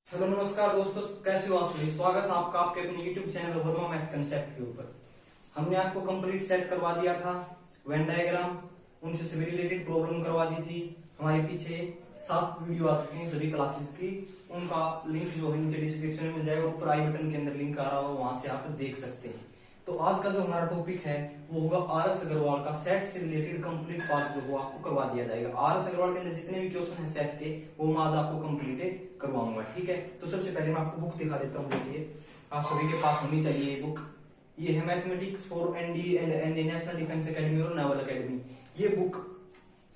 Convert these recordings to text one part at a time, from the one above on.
Hello नमस्कार दोस्तों, कैसे हो आप सभी। स्वागत है आपका आपके अपने YouTube channel Verma math concept के ऊपर। हमने आपको कंप्लीट सेट करवा दिया था, वेन डायग्राम, उनसे सभी रिलेटेड प्रॉब्लम करवा दी थी। हमारे पीछे 7 वीडियो आ चुकी हैं सभी क्लासेस की। उनका लिंक जो है नीचे डिस्क्रिप्शन में मिल जाएगा, ऊपर आई बटन के अंदर लिंक आ रहा होगा, वहां से आप देख सकते हैं। तो आज का जो हमारा टॉपिक है वो होगा RS अग्रवाल का सेट से रिलेटेड कंप्लीट पार्ट जो वो आपको करवा दिया जाएगा। RS अग्रवाल के अंदर जितने भी क्वेश्चन है सेट के वो मैं आज आपको कंप्लीट करवाऊंगा, ठीक है। तो सबसे पहले मैं आपको बुक दिखा देता हूँ। देखिए, आप सभी के पास होनी चाहिए ये बुक। ये है mathematics for ND and national defence academy और नेवल एकेडमी। ये बुक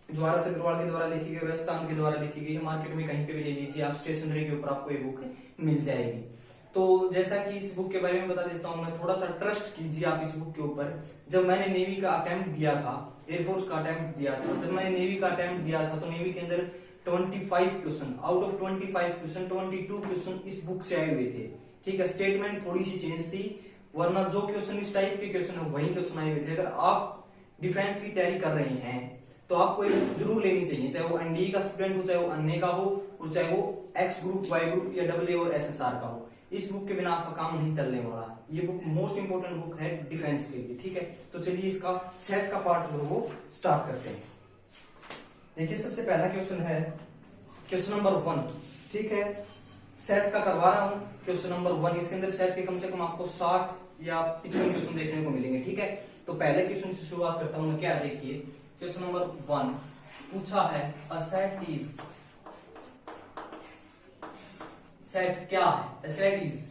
जो RS अग्रवाल के द्वारा लिखी गई, रस चांद के द्वारा लिखी गई है। मार्केट में कहीं पे भी ले लीजिए आप, स्टेशनरी के ऊपर आपको ये बुक मिल जाएगी। तो जैसा कि इस बुक के बारे में बता देता हूं मैं, थोड़ा सा ट्रस्ट कीजिए आप इस बुक के ऊपर। जब मैंने नेवी का अटेम्प्ट दिया था, एयरफोर्स का अटेम्प्ट दिया था, जब मैंने नेवी का अटेम्प्ट दिया था तो नेवी के अंदर 25 question, out of 25 question 22 question इस बुक से आए हुए थे, ठीक है। स्टेटमेंट थोड़ी सी चेंज थी, वरना जो क्वेश्चन इस टाइप के क्वेश्चन है वही क्वेश्चन आए हुए थे। अगर आप डिफेंस की तैयारी कर रहे हैं तो आपको ये जरूर लेनी चाहिए, चाहे वो एनडीए का स्टूडेंट हो, चाहे वो अन्य का हो, और चाहे वो एक्स ग्रुप, वाई ग्रुप या डबल ए और एसएसआर का हो। इस बुक के बिना आपका काम नहीं चलने वाला। ये बुक मोस्ट इंपोर्टेंट बुक है डिफेंस के लिए, ठीक है। तो चलिए इसका सेट का पार्ट जो वो स्टार्ट करते हैं। देखिए, सबसे पहला क्वेश्चन है क्वेश्चन नंबर 1, ठीक है। सेट का करवा रहा हूं क्वेश्चन नंबर 1। इसके अंदर सेट के कम से कम आपको 60 या 55 क्वेश्चन देखने को मिलेंगे, ठीक है। तो पहले क्वेश्चन से शुरुआत करता हूं मैं। क्या देखिए, क्वेश्चन नंबर 1 पूछा है, अ सेट इज, सेट क्या है, सेट इज,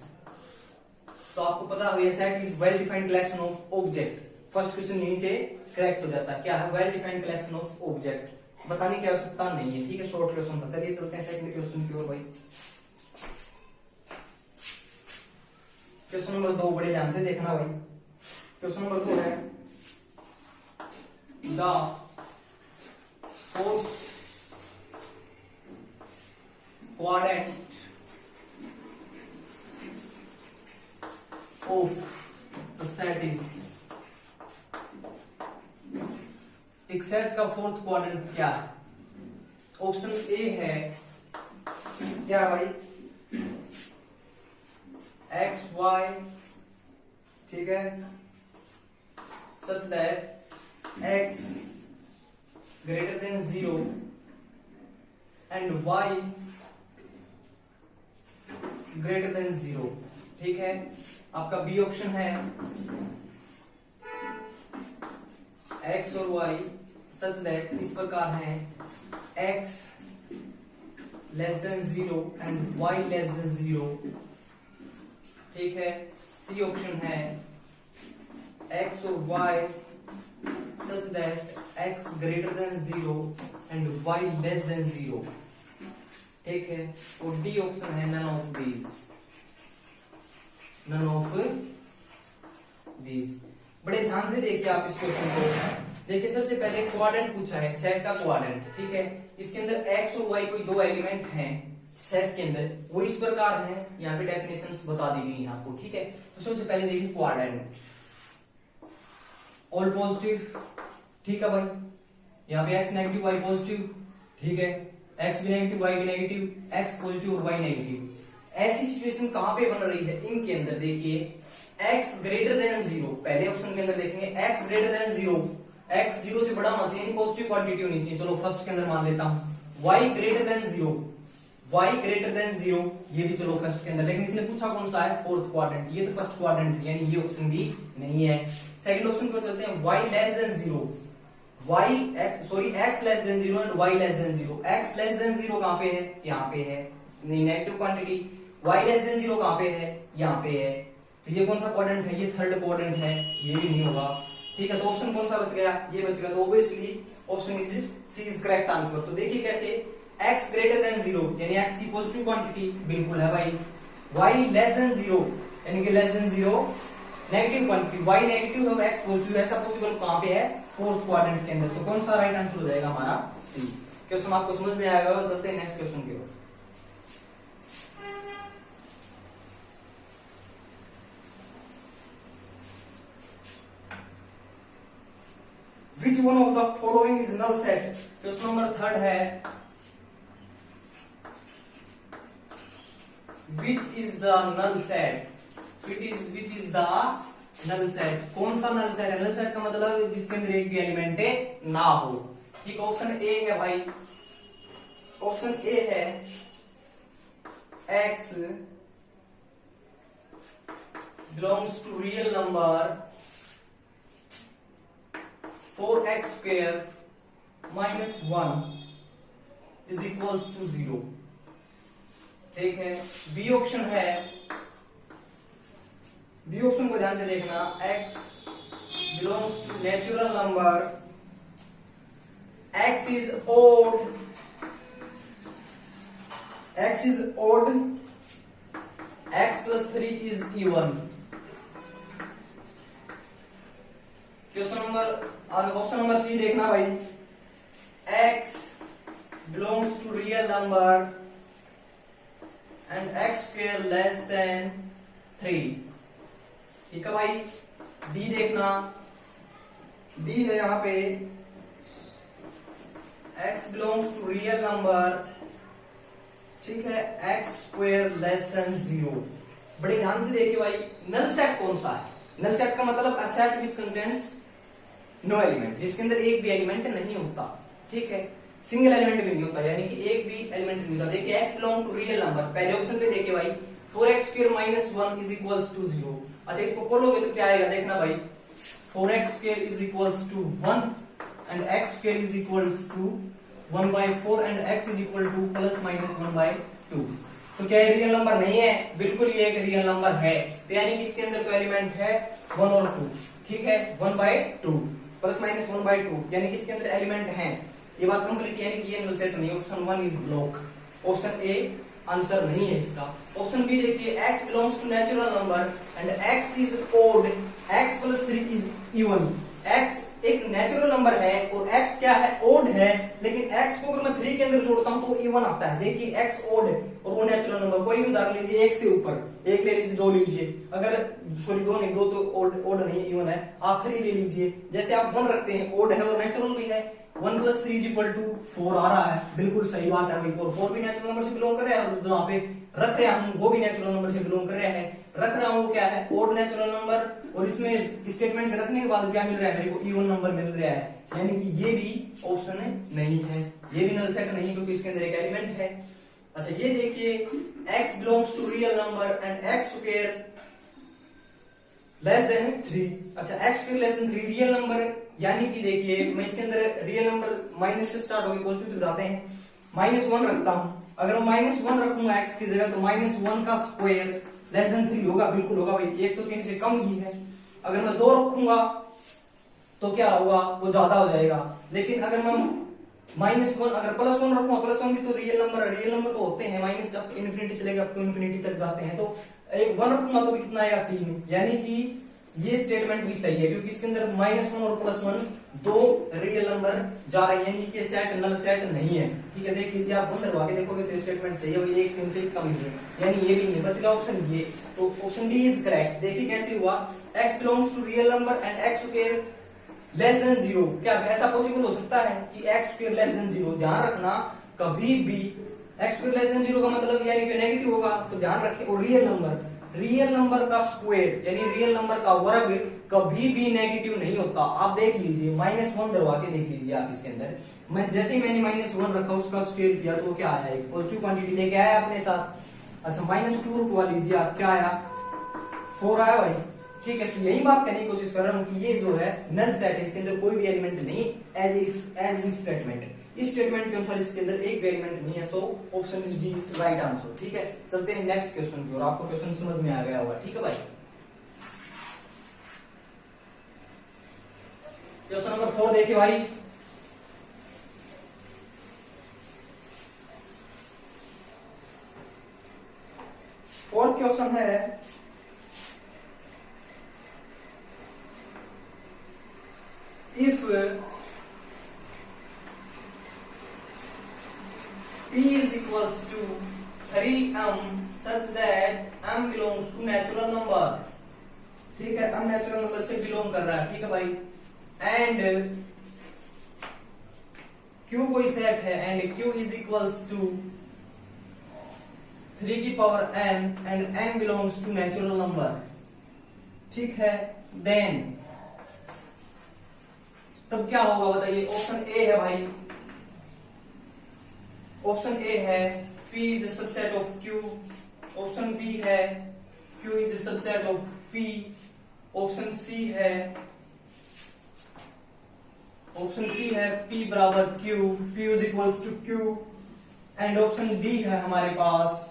तो आपको पता है set is well defined collection of object. First question यहीं से करेक्ट हो जाता है। क्या है, well defined collection of object. बताने की आवश्यकता नहीं है, ठीक है। शॉर्ट क्वेश्चन था। चलिए चलते हैं सेकंड क्वेश्चन की ओर भाई। क्वेश्चन नंबर 2 बड़े ध्यान से देखना भाई। क्वेश्चन नंबर 2 है, the fourth quadrant of the set is, एक सेट का फोर्थ क्वाड्रेंट क्या है। ऑप्शन ए है, क्या भाई, एक्स वाई, ठीक है, such that x greater than 0 and y greater than 0, ठीक है। आपका बी ऑप्शन है, एक्स और वाई सच दैट इस प्रकार है, x less than 0 and y less than 0, ठीक है। सी ऑप्शन है, एक्स और y such that x greater than 0 and y less than 0, ठीक है। और डी ऑप्शन है, none of these, none of these. बड़े ध्यान से देखिए आप इस क्वेश्चन को। देखिए, सबसे पहले क्वाड्रेंट पूछा है, सेट का क्वाड्रेंट, ठीक है। इसके अंदर एक्स और वाई कोई दो एलिमेंट हैं सेट के अंदर, वो इस प्रकार है। यहाँ पे डेफिनेशंस बता दी गई है आपको, ठीक है। तो सबसे पहले देखिए क्वाड्रेंट, ऑल पॉजिटिव, ठीक है भाई। यहाँ पे एक्स नेगेटिव वाई पॉजिटिव, ठीक है। एक्स भी नेगेटिव वाई भी नेगेटिव, एक्स पॉजिटिव और वाई नेगेटिव। ऐसी सिचुएशन कहां पे बन रही है इनके अंदर। देखिए, x ग्रेटर देन 0, पहले ऑप्शन के अंदर देखेंगे x ग्रेटर देन 0, x 0 से बड़ा होना चाहिए, पॉजिटिव क्वांटिटी होनी चाहिए। चलो फर्स्ट के अंदर मान लेता हूं y greater than 0, y greater than 0, ये भी चलो फर्स्ट के अंदर। लेकिन इसने पूछा कौन सा है, फोर्थ क्वाड्रेंट। ये तो फर्स्ट क्वाड्रेंट है, यानी ये ऑप्शन भी नहीं है। सेकंड ऑप्शन को चलते हैं, y less than 0, x less than 0 and y less than 0। x less than 0 कहां पे है, यहाँ पे है, negative quantity. y less than 0 कहां पे है, यहाँ पे है। तो ये कौन सा क्वाड्रेंट है, ये थर्ड क्वाड्रेंट है, ये भी नहीं होगा, ठीक है। तो ऑप्शन कौन सा बच गया, ये बच गया। तो obviously option is C is correct answer. तो देखिए कैसे, x ग्रेटर देन 0 यानी x की पॉजिटिव क्वांटिटी बिल्कुल है भाई। y लेस देन 0 यानी कि less than 0 negative quantity, y negative और x पॉजिटिव, ऐसा पॉसिबल कहां पे है, फोर्थ क्वाड्रेंट के अंदर। तो कौन सा राइट आंसर हो जाएगा हमारा, सी। क्वेश्चन आपको समझ में आएगा। चलते हैं नेक्स्ट क्वेश्चन की ओर। Which one of the following is null set? Question number 3 है, which is the null set, which is the null set, कौन सा नल सेट है? नल सेट का मतलब जिसके अंदर एक भी एलिमेंट ना हो। ठीक, ऑप्शन ए है भाई, ऑप्शन ए है x belongs to real number 4x square minus 1 is equals to 0। ठीक है, बी ऑप्शन है, बी ऑप्शन को ध्यान से देखना, x belongs to natural number, x is odd, x is odd, x plus 3 is even। Question number, option number C देखना भाई, x belongs to real number and x square less than 3। ठीक है भाई, D देखना, D है यहाँ पे x belongs to real number, ठीक है, x स्क्वायर लेस देन 0। बड़े ध्यान से देखिए भाई, नल सेट कौन सा है? नल सेट का मतलब a set which contains no element, जिसके अंदर एक भी एलिमेंट नहीं होता। ठीक है, सिंगल एलिमेंट भी नहीं होता, यानी कि एक भी एलिमेंट नहीं होता। देखिए x belong to real number, पहले ऑप्शन पे देखिए भाई 4x square minus 1 is equals to 0। अच्छा, इसको खोलोगे तो क्या आएगा देखना भाई, 4x square is equals to 1 and x square is equals to 1/4 and x is equal to plus minus 1/2। तो क्या ये रियल नंबर नहीं है? बिल्कुल ये एक रियल नंबर है, तो यानी कि इसके अंदर कोई एलिमेंट है 1 और 2। ठीक है, 1/2 प्लस माइनस 1/2, यानी कि इसके अंदर एलिमेंट है। ये बात कंप्लीट, यानी कि ये नल सेट नहीं। Option 1 is block, option A answer नहीं है इसका। ऑप्शन बी देखिए, x belongs to natural number and x is odd, x plus 3 is even. x एक नेचुरल नंबर है और x क्या है? ओड है, लेकिन x को अगर मैं 3 के अंदर जोड़ता हूं तो इवन आता है। देखिए x ओड है और वो नेचुरल नंबर, कोई भी उदाहरण लीजिए, 1 से ऊपर, 1 ले लीजिए, 2 लीजिए, अगर सॉरी 2 नहीं, 2 तो ओड नहीं, इवन है। आप 3 ले लीजिए, जैसे आप 1 रखते हैं, ओड है और नेचुरल भी है, 1 प्लस 3 इज इक्वल टू 4 आ रहा है, बिल्कुल सही बात है भाई। 4 भी नेचुरल नंबर से बिलोंग कर रहा है और जो यहाँ पे रख रहे हैं हम वो भी नेचुरल नंबर से बिलोंग कर रहे हैं। रख रहा हूँ वो क्या है? ओड नेचुरल नंबर, और इसमें स्टेटमेंट रखने के बाद क्या मिल रहा है मेरे को? इवन नंबर मिल रहा है, यानी कि ये भी ऑप्शन नहीं है, ये भी नल सेट नहीं, क्योंकि इसके अंदर एक एलिमेंट है। अच्छा, ये देखिए, x belongs to real number and x square less than 3। अच्छा, x square less than 3 real number, यानी कि देखिए मैं इसके अंदर रियल नंबर माइनस से स्टार्ट होकर पॉजिटिव तक जाते हैं, -1 रखता हूं। अगर मैं -1 रखूंगा x की जगह तो -1 का स्क्वायर लेस देन 3 होगा, बिल्कुल होगा भाई, 1 तो 3 से कम ही है। अगर मैं 2 रखूंगा तो क्या होगा? वो ज्यादा हो जाएगा। लेकिन अगर मैं -1 अगर +1 रखूंगा, +1 भी तो रियल नंबर है, रियल नंबर तो होते हैं माइनस अप इन्फिनिटी से लेकर अप टू इन्फिनिटी तक जाते हैं, तो एक 1 रखूंगा तो कितना आएगा? 3। यानी कि ये स्टेटमेंट भी सही है, क्योंकि इसके अंदर -1 और +1 दो रियल नंबर जा रहे हैं, यानी कि सेट नल सेट नहीं है। ठीक है, देख लीजिए, आप करवा के देखोगे तो स्टेटमेंट सही है, 1 3 से कम ही है, यानी ये भी नहीं बचेगा ऑप्शन ये। तो ऑप्शन डी इज करेक्ट। देखिए कैसे हुआ, x belongs to real number and x square less than 0। क्या ऐसा पॉसिबल हो सकता है कि x स्क्वायर लेस देन 0? ध्यान रखना, कभी भी x स्क्वायर लेस देन 0 का मतलब यानी कि नेगेटिव होगा, तो ध्यान रखें। और रियल नंबर का स्क्वायर यानी रियल नंबर का वर्ग कभी भी नेगेटिव नहीं होता। आप देख लीजिए, -1 डरवा के देख लीजिए आप इसके अंदर, मैं जैसे ही मैंने -1 रखा उसका स्क्वायर किया तो क्या आया? एक पॉजिटिव क्वांटिटी लेके आया अपने साथ। अच्छा, -2 रुकवा लीजिए आप, क्या आया? 4 आया भाई। ठीक है, तो यही बात करने की कोशिश कर रहा हूं कि ये जो है नल सेट है, इसके अंदर कोई भी एलिमेंट नहीं, एज इस स्टेटमेंट, इस स्टेटमेंट के अनुसार इसके अंदर एक भी एलिमेंट नहीं है। So option is D is right answer. ठीक है, चलते हैं नेक्स्ट क्वेश्चन की ओर। आपको क्वेश्चन समझ में आ गया होगा। ठीक है भाई, क्वेश्चन नंबर 4 देखिए भाई, फोर्थ क्वेश्चन है, if p is equals to 3m such that m belongs to natural number। ठीक है, m नेचुरल नंबर से बिलोंग कर रहा है। ठीक है भाई, एंड q कोई सेट है and q is equals to 3 की power n and n belongs to natural number, ठीक है, देन तब क्या होगा बताइए। ऑप्शन ए है भाई, ऑप्शन ए है P is the subset of Q, option B है Q is the subset of P, option C है P बराबर Q, P is equals to Q, and option D है हमारे पास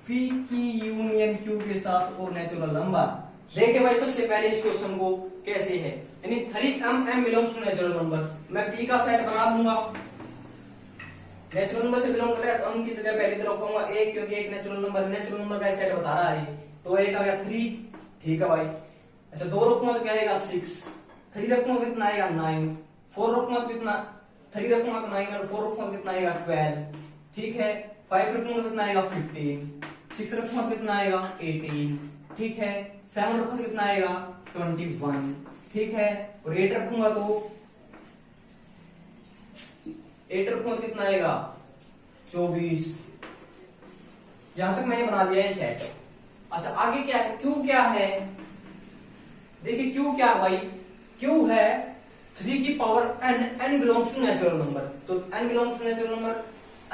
P की यूनियन Q के साथ और नेचुरल नंबर। देखिए भाई सबसे पहले इस क्वेश्चन को कैसे है, यानी 3m belongs to natural number, मैं P का सेट बना दूंगा, नेचुरल नंबर से बिलोंग कर रहा है तो m की जगह पहली तरफ रखूंगा a, क्योंकि एक नेचुरल नंबर का सेट बता रहा है, तो एक आ गया 3, ठीक है भाई। अच्छा 2 रखूंगा तो क्या आएगा 6, 3 रखूंगा तो कितना आएगा 9, 4 रखूंगा तो कितना, 3 रखूंगा तो 9 और 4 रखूंगा तो कितना आएगा 12, ठीक है। 5 रखूंगा तो कितना आएगा 15, 6 रखूंगा तो कितना आएगा 18, ठीक है। 7 रखूंगा तो कितना आएगा 21, ठीक है। और 8 रखूंगा तो 8 रखूंगा तो कितना आएगा 24। यहां तक मैंने बना दिया है सेट। अच्छा आगे क्या है, क्यू क्या है, देखिए क्यू क्या है भाई, क्यू है 3 की power n belongs to natural number, तो n belongs to natural number,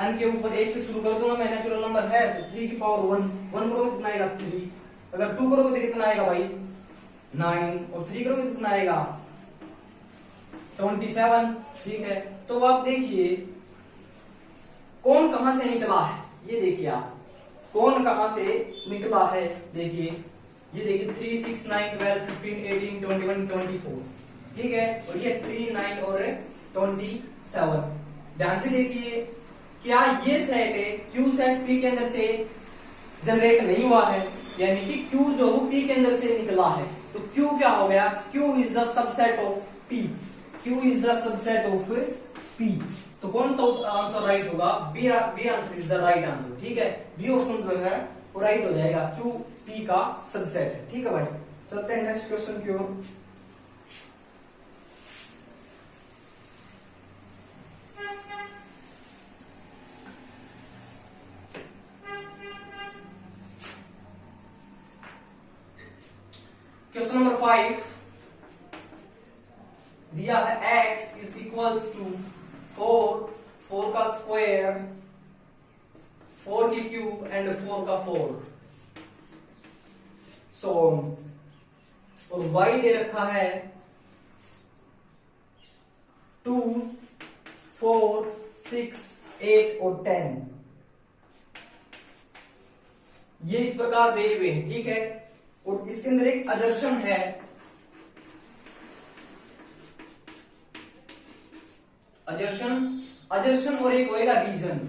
n के ऊपर 1 से शुरू कर दूंगा मैं, नेचुरल नंबर है तो 3 की पावर 1 करोगे कितना आएगा 3, अगर 2 करोगे तो कितना आएगा भाई 9, और 3 करोगे तो कितना आएगा 27, ठीक है। तो आप देखिए कौन कहां से निकला है, ये देखिए आप कौन कहां से निकला है, देखिए ये देखिए 3, 6, 9, 12, 15, 18, 21, 24, ठीक है, और ये 3, 9 और 27। ध्यान से देखिए क्या ये सेट है क्यू सेट P के अंदर से जनरेट नहीं हुआ है, यानी कि Q जो P के अंदर से निकला है, तो Q क्या हो गया, Q is the subset of P, Q is the subset of P। तो कौन सा आंसर राइट होगा, B answer is the right answer, ठीक है। बी ऑप्शन जो है वो राइट हो जाएगा, Q P का सबसेट है, ठीक है भाई। चलते हैं नेक्स्ट क्वेश्चन की ओर। क्वेश्चन नंबर 5 दिया है x इज इक्वल्स टू 4 का स्क्वायर, 4 की क्यूब एंड 4 का 4, सो और y दे रखा है 2, 4, 6, 8 और 10, ये इस प्रकार दे हुए हैं, ठीक है। और इसके अंदर एक अजर्शन है, अजर्शन और एक होएगा रीजन।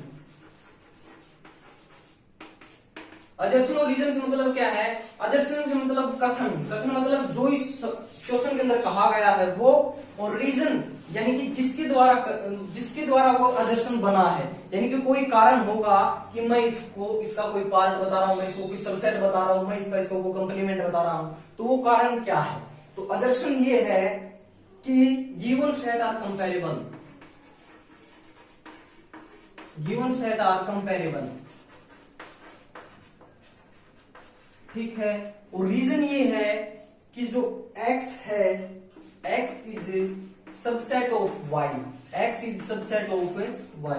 अजर्शन और रीजन से मतलब क्या है, अजर्शन से मतलब कथन मतलब जो इस क्वेश्चन के अंदर कहा गया है वो, और रीजन यानी कि जिसके द्वारा वो अजर्शन बना है, यानी कि कोई कारण होगा कि मैं इसका कोई पार्ट बता रहा हूं, मैं इसको कोई सबसेट बता रहा हूं, मैं इसको कोई कंप्लीमेंट बता रहा हूं, तो वो कारण क्या है। तो अजर्शन ये है कि given set are comparable, given set are comparable, ठीक है। और रीजन ये है कि जो x है, x is subset of y, x is subset of y।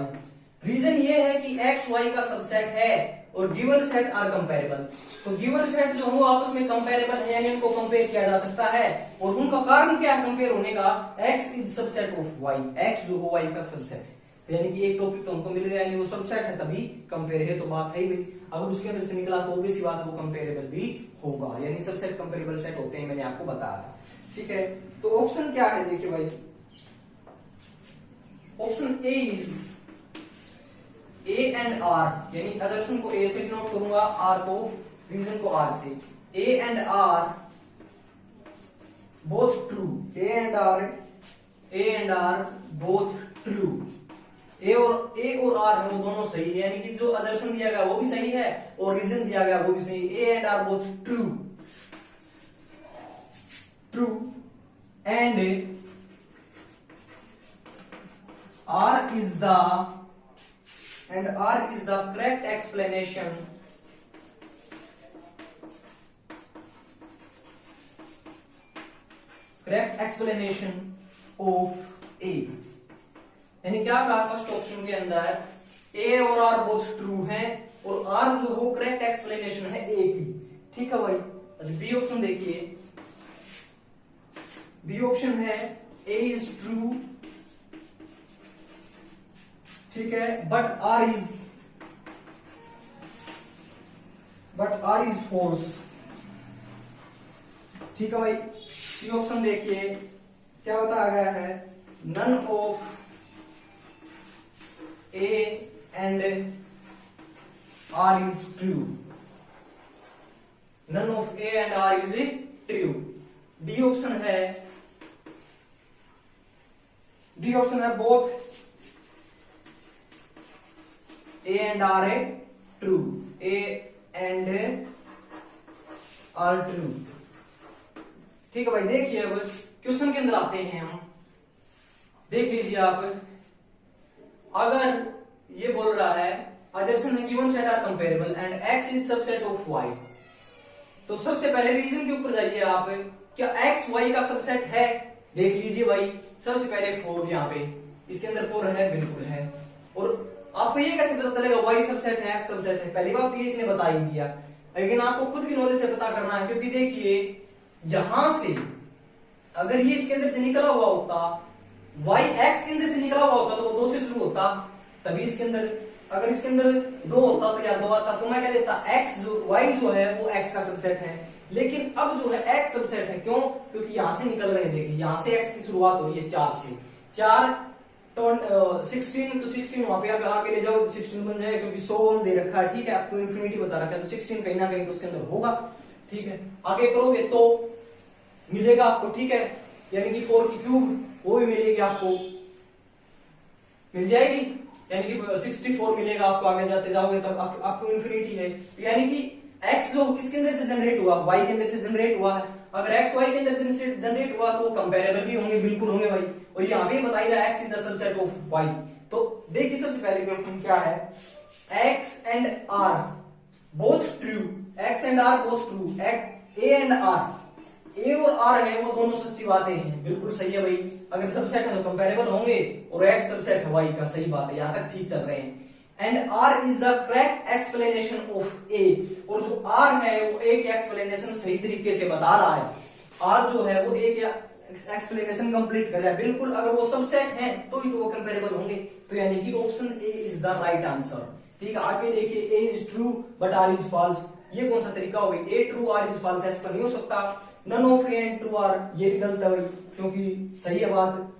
Reason ये है कि x y का सबसेट है और गिवन सेट आर कंपेरेबल, तो गिवन सेट जो हो आपस में कंपेरेबल है, यानी उनको कंपेयर किया जा सकता है, और उनका कारण क्या है कंपेयर होने का, x is subset of y, x जो हो y का सबसेट है, यानी कि एक टॉपिक तो हमको मिल गया, यानी वो सबसेट है तभी कंपेयर है, तो बात है भाई। अगर उसके अंदर से निकला तो ऑब्वियस सी बात है वो कंपेरेबल भी होगा, यानी सबसेट कंपेरेबल सेट होते हैं, मैंने आपको बताया था, ठीक है। तो ऑप्शन क्या है देखिए भाई, option A is A and R, यानी अजर्शन को ए से डिनोट करूंगा, आर को रीजन को आर से, A and R both true, A and R both true, A और आर है वो दोनों सही है, यानी कि जो अदर्शन दिया गया वो भी सही है और रीजन दिया गया वो भी सही है, A and R both true, and R is the and R is the correct explanation of A। यानी क्या कहा फर्स्ट ऑप्शन के अंदर A और R बोथ ट्रू हैं और R जो है वो करेक्ट एक्सप्लेनेशन है A की। ठीक है भाई। अच्छा बी ऑप्शन देखिए, बी ऑप्शन है A इज ट्रू, ठीक है, बट R इज फॉल्स। ठीक है भाई। सी ऑप्शन देखिए क्या बताया गया है, none of A and R is true, none of A and R is true. D option है बोथ A एंड R है true, A and R true. ठीक है भाई। देखिए अब क्वेश्चन के अंदर आते हैं हम, देख लीजिए आप। अगर ये बोल रहा है assertion है given set are comparable and x is subset of y, तो सबसे पहले रीजन के ऊपर जाइए आप, क्या x y का सबसेट है? देख लीजिए भाई, सबसे पहले 4 यहाँ पे इसके अंदर 4 है, बिल्कुल है। और आपको ये कैसे पता चलेगा y सबसेट है x सबसेट है? पहली बात तो ये इसने बता ही दिया, लेकिन आपको खुद की नॉलेज से पता करना है, क्योंकि देखिए यहां से अगर ये इसके अंदर से निकला हुआ होता, y x के अंदर से निकला हुआ होता तो वो 2 से शुरू होता, तभी इसके अंदर अगर इसके अंदर 2 होता तो या 2 आता तो मैं क्या देता, x जो y जो है वो x का सबसेट है। लेकिन अब जो है x सबसेट है, क्यों? क्योंकि यहां से निकल रहे हैं, देखिए यहां से x की शुरुआत हो रही है 4 से, 4 16 तो 16 वहां पे आप आगे ले जाओ 16 बन जाएगा, क्योंकि 100 दे रखा है। ठीक है, आपको इन्फिनिटी बता रखा है तो 16 कहीं ना कहीं तो उसके अंदर होगा। ठीक है, आगे करोगे तो मिलेगा आपको। ठीक है, यानी कि 4 की क्यूब वो भी मिलेगी आपको, मिल जाएगी, यानी कि 64 मिलेगा आपको। आगे जाते जाओगे तब आपको इन्फिनिटी है, यानी कि x जो किसके अंदर से जनरेट हुआ, y के अंदर से जनरेट हुआ है। अगर x y के अंदर से जनरेट हुआ तो कंपैरेबल भी होंगे, बिल्कुल होंगे भाई। और यहाँ पे बता ही रहा है x is the subset of y। तो देखिए सबसे पहले क्वेश्चन क्या है, x and r both true, x and r both true, a and r, A और R है वो दोनों सच्ची बातें हैं, बिल्कुल सही है भाई। अगर सबसेट है तो कंपैरेबल होंगे, और X सबसेट है Y का, सही बात है, यहां तक ठीक चल रहे हैं। And R is the correct explanation of A, और जो R है वो A की एक्सप्लेनेशन सही तरीके से बता रहा है। R जो है वो A की एक्सप्लेनेशन कंप्लीट कर रहा है, बिल्कुल। अगर वो सबसेट है तो ही तो वो कंपैरेबल होंगे, तो यानी कि option A is the right answer. ठीक है, आगे देखिए, A is true but R is false. ये कौन सा तरीका हो गया, A true R is false, ऐसा नहीं हो सकता। None of A and true R, ये भी गलत है भाई, क्योंकि सही है बात।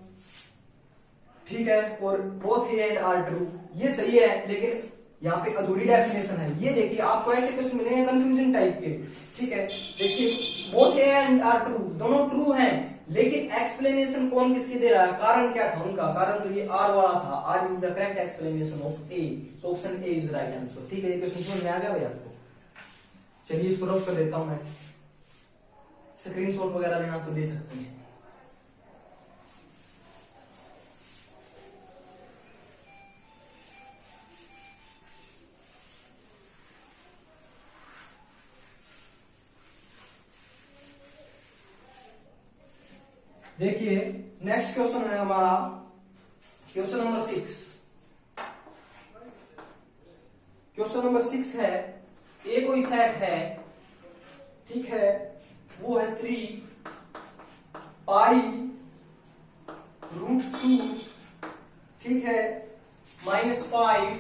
ठीक है, और both A and R true, ये सही है, लेकिन यहाँ पे अधूरी डेफिनेशन है। ये देखिए आपको ऐसे कुछ मिलेंगे कंफ्यूजन टाइप के। ठीक है, देखिए both A and R true, दोनों ट्रू हैं, लेकिन एक्सप्लेनेशन कौन किसकी दे रहा है, कारण क्या था उनका, कारण तो ये आर वाला था। R is the correct explanation of A, तो option A is right answer. ठीक है, ये क्वेश्चन समझ में आ गया भाई आपको? चलिए इसको रफ कर देता हूं मैं, स्क्रीनशॉट वगैरह लेना तो ले सकते हैं। देखिए नेक्स्ट क्वेश्चन है हमारा क्वेश्चन नंबर 6। क्वेश्चन नंबर 6 है, ए कोई सेट है, ठीक है, वो है 3 पाई √2, ठीक है, -5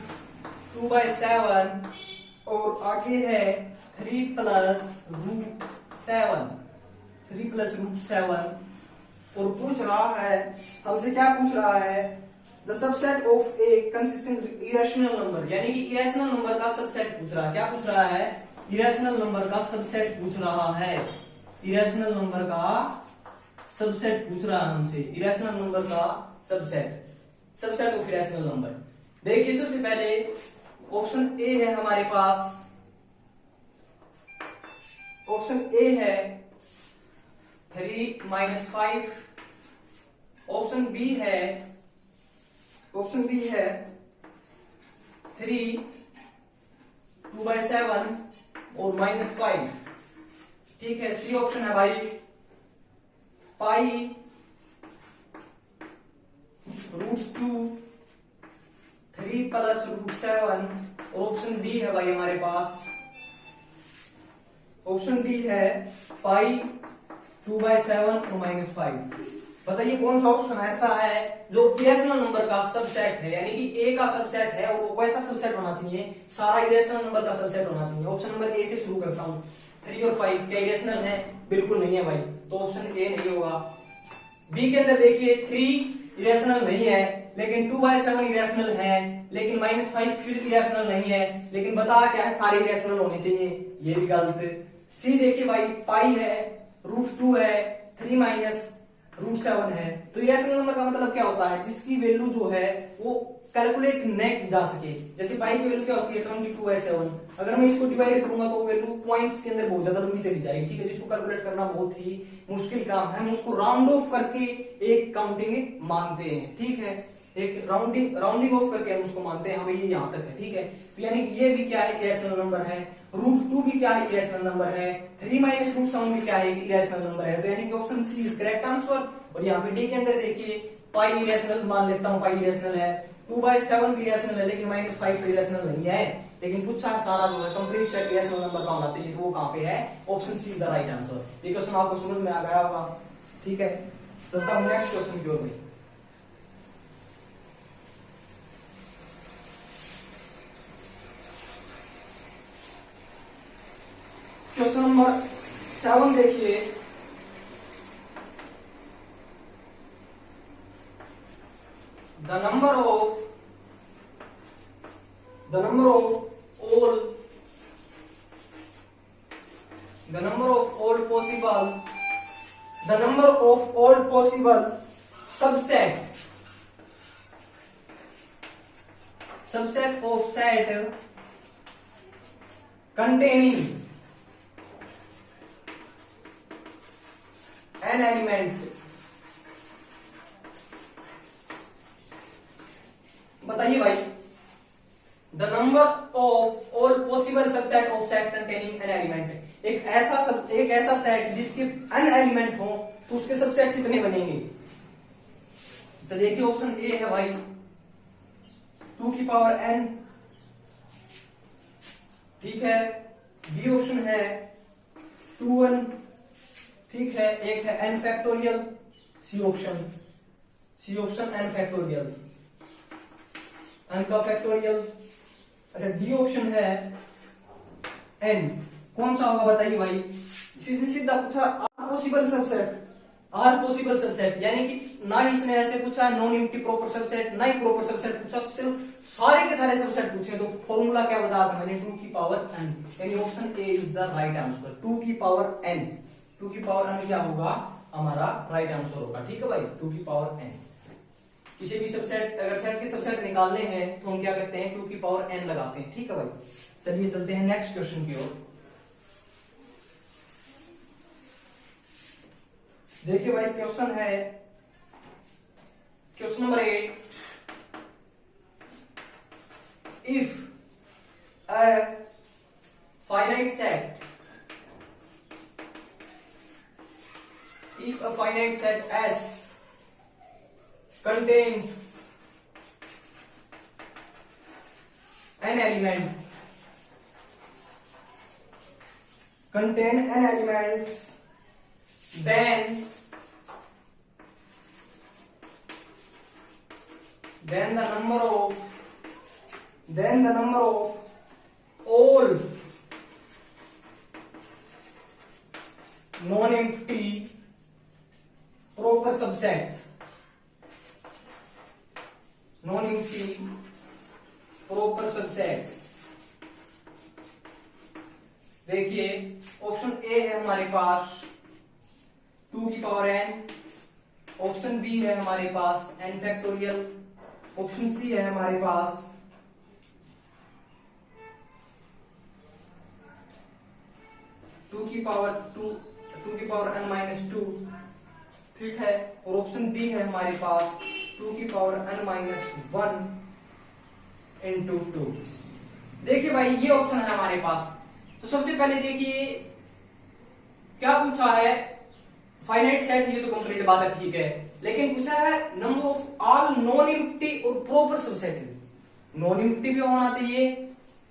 2/7, और आगे है 3 + √7, और पूछ रहा है हमसे, क्या पूछ रहा है, the subset of A consisting irrational number, यानी कि इरेशनल नंबर का सबसेट पूछ रहा है। क्या पूछ रहा है, इरेशनल नंबर का सबसेट पूछ रहा है। इरेशनल नंबर का सबसेट पूछ रहा है हमसे, इरेशनल नंबर का सबसेट ऑफ इरेशनल नंबर। देखिए सबसे पहले ऑप्शन ए है हमारे पास, ऑप्शन ए है 3 - 5, ऑप्शन बी है 3 2/7 और -5। ठीक है, सी ऑप्शन है भाई पाई √2 3 + √7 और ऑप्शन डी है भाई हमारे पास, ऑप्शन डी है पाई 2/7 और -5। बताइए कौन सा ऑप्शन ऐसा है जो इरेशनल नंबर का सबसेट है, यानी कि ए का सबसेट है और वो कैसा सबसेट होना चाहिए, सारा इरेशनल नंबर का सबसेट होना चाहिए। ऑप्शन नंबर ए से शुरू करता हूं, 3 और 5 क्या इरेशनल है? बिल्कुल नहीं है भाई, तो ऑप्शन ए नहीं होगा। बी के अंदर देखिए 3 इरेशनल नहीं है, लेकिन 2/7 इरेशनल है, लेकिन -5 फिर इरेशनल नहीं है, लेकिन बता क्या है, सारे इरेशनल होने चाहिए, ये भी गलत। सी देखिए भाई पाई है, √2 है, 3 - √7 है, तो इरेशनल नंबर का मतलब क्या होता है, जिसकी वैल्यू जो है वो कैलकुलेट न की जा सके। जैसे पाई की वैल्यू क्या होती है 22/7, अगर मैं इसको डिवाइड करूंगा तो वैल्यू पॉइंट्स के अंदर बहुत ज्यादा लंबी चली जाएगी। ठीक है, जिसको कैलकुलेट करना बहुत ही मुश्किल काम है, हम उसको राउंड ऑफ करके एक काउंटिंग मानते हैं। ठीक है, एक राउंडिंग ऑफ करके हम उसको मानते हैं, हमें ये यहां तक है। ठीक है, तो यानी कि ये भी क्या है, इरेशनल नंबर है। √2 भी क्या है, इरेशनल नंबर है। 3 - √7 भी क्या है, इरेशनल नंबर है। तो यानी कि option C is correct answer. और यहाँ पे डी के अंदर देखिए पाई इरेशनल मान लेता हूँ, पाई इरेशनल है, 2/7 भी इरेशनल है, लेकिन -5 तो इरेशनल नहीं है। लेकिन पूछा सारा जो है कंप्लीट सेट इरेशनल नंबर का होना चाहिए, तो वो कहाँ पे है, option C is the right answer. ये क्वेश्चन आपको समझ में आ गया होगा। ठीक है, चलता हूँ नेक्स्ट क्वेश्चन की ओर में। क्वेश्चन नंबर 7 देखिए, the number of all possible subset of set containing an element। बताइए भाई, the number of all possible subset of set containing an element. एक ऐसा सेट जिसके एन एलिमेंट हो तो उसके सबसेट कितने बनेंगे? तो देखिए ऑप्शन ए है भाई 2n। ठीक है, बी ऑप्शन है 2n। ठीक है, एक है n factorial, C option n factorial, n का फैक्टोरियल। अच्छा, डी ऑप्शन है n। कौन सा होगा बताइए भाई? सीधा पूछा आर पॉसिबल सबसेट, यानी कि ना इसने ऐसे पूछा नॉन यूनिटी प्रॉपर सबसेट, ना ही प्रॉपर सबसेट पूछा, सिर्फ सारे के सारे सबसेट पूछे। तो फॉर्मूला क्या बताया था मैंने, 2n, यानी option A is the right answer. 2n क्या होगा, हमारा राइट आंसर होगा। ठीक है भाई, 2n। किसी भी सबसेट, अगर सेट के सबसेट निकालने हैं तो हम क्या करते हैं, 2n लगाते हैं। ठीक है भाई, चलिए चलते हैं नेक्स्ट क्वेश्चन की ओर। देखिए भाई क्वेश्चन है, question number 8। If a finite set S contains an element, then the number of all non-empty proper subsets, देखिए ऑप्शन ए है हमारे पास 2n, ऑप्शन बी है हमारे पास n फैक्टोरियल, ऑप्शन सी है हमारे पास 2n-2। ठीक है, और ऑप्शन डी है हमारे पास 2n-1, इंटू टू। देखिए भाई ये ऑप्शन है हमारे पास। तो सबसे पहले देखिए क्या पूछा है, फाइनाइट सेट, ये तो कंप्लीट बात है, ठीक है। लेकिन पूछा है number of all non empty और प्रॉपर सबसेट। नॉन एम्प्टी भी होना चाहिए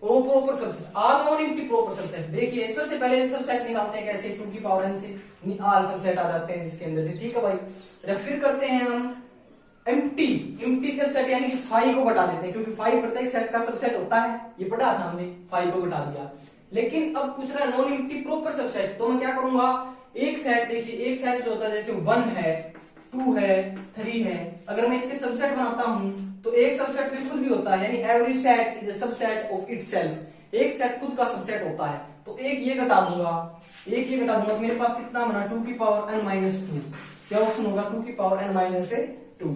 और proper subset, all non empty proper subset. देखिए सबसे पहले सबसेट निकालते हैं कैसे, 2 की पावर n से ऑल सबसेट आ जाते हैं जिसके अंदर से, ठीक है भाई। जब फिर करते हैं हम एम्प्टी, एम्प्टी सबसेट यानी कि 5 को घटा देते हैं, क्योंकि 5 प्रत्येक सेट का सबसेट होता है, ये पढ़ा था हमने, 5 को घटा दिया। लेकिन अब पूछ रहा है नॉन एम्प्टी प्रॉपर सबसेट, तो मैं क्या करूंगा, एक सेट, देखिए एक सेट जो होता है जैसे 1 है, 2 है, 3 है, अगर मैं इसके सबसेट बनाता हूं तो एक सबसेट में खुद भी होता है, यानी every set is a subset of itself, एक सेट खुद का सबसेट होता है। तो एक ये घटा दूंगा, एक ये घटा दूंगा, तो मेरे पास कितना बना, 2 की पावर n माइनस 2। क्या ऑप्शन होगा, 2 की पावर n माइनस 2।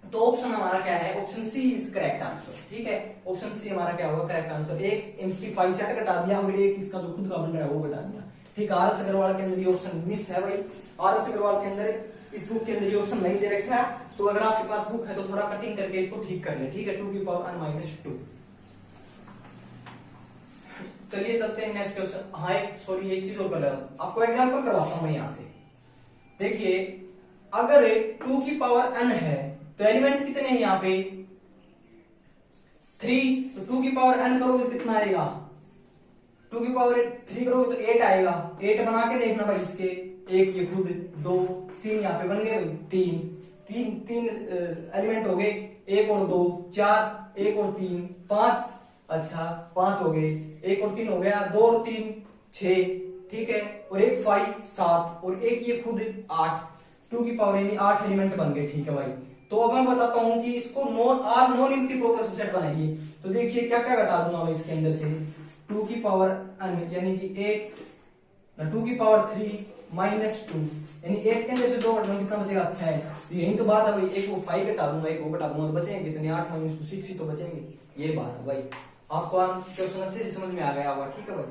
तो ऑप्शन हमारा क्या है, option C is correct answer, ठीक है। ऑप्शन सी हमारा क्या होगा, करेक्ट आंसर। एक एम्प्टी 5 सेट घटा दिया और एक इसका जो खुद का बन रहा है वो घटा दिया, ठीक। आर एस अग्रवाल के अंदर ये ऑप्शन मिस है भाई, आर एस अग्रवाल के अंदर इस बुक के अंदर ये ऑप्शन नहीं दे रखा है, तो अगर आपके पास बुक है तो थोड़ा कटिंग करके इसको ठीक कर ले, ठीक है। 2 की पावर n माइनस 2। चलिए चलते हैं नेक्स्ट क्वेश्चन। हाँ एक सॉरी एक चीज और कर रहा हूं, आपको एग्जांपल करवाता हूं मैं यहां से। देखिए अगर 2 की पावर n है तो एलिमेंट कितने हैं यहाँ पे, 3, तो 2 की पावर n करोगे कितना आएगा, 2 की पावर 3 करोगे तो 8 आएगा। 8 बना के देखना भाई इसके, एक ये खुद, 2 3 यहाँ पे बन गए भाई, तीन एलिमेंट हो गए, 1 और 2 4, 1 और 3 5, अच्छा 5 हो गए, 1 और 3 हो गया, 2 और 3 6, ठीक है, और एक 5 7 और एक ये खुद 8, 2 की पावर यानी 8 एलिमेंट बन गए, ठीक है भाई। तो अब मैं बताता हूं कि इसको नॉन एम्प्टी प्रॉपर सबसेट बनाइए। तो देखिए क्या क्या घटा दूंगा मैं इसके अंदर से, 2 की पावर n यानी कि 8, 2 की पावर 3 माइनस 2, यानी 8 के अंदर से 2 घटाऊंगा कितना बचेगा, अच्छा है। तो यही तो बात है भाई, एक वो 5 घटा दूंगा, एक वो घटा दूंगा, तो बचेंगे कितने, 8 माइनस 2 6 ही तो बचेंगे, ये बात है भाई। आपको क्वेश्चन अच्छे से समझ में आ गया होगा, ठीक है भाई।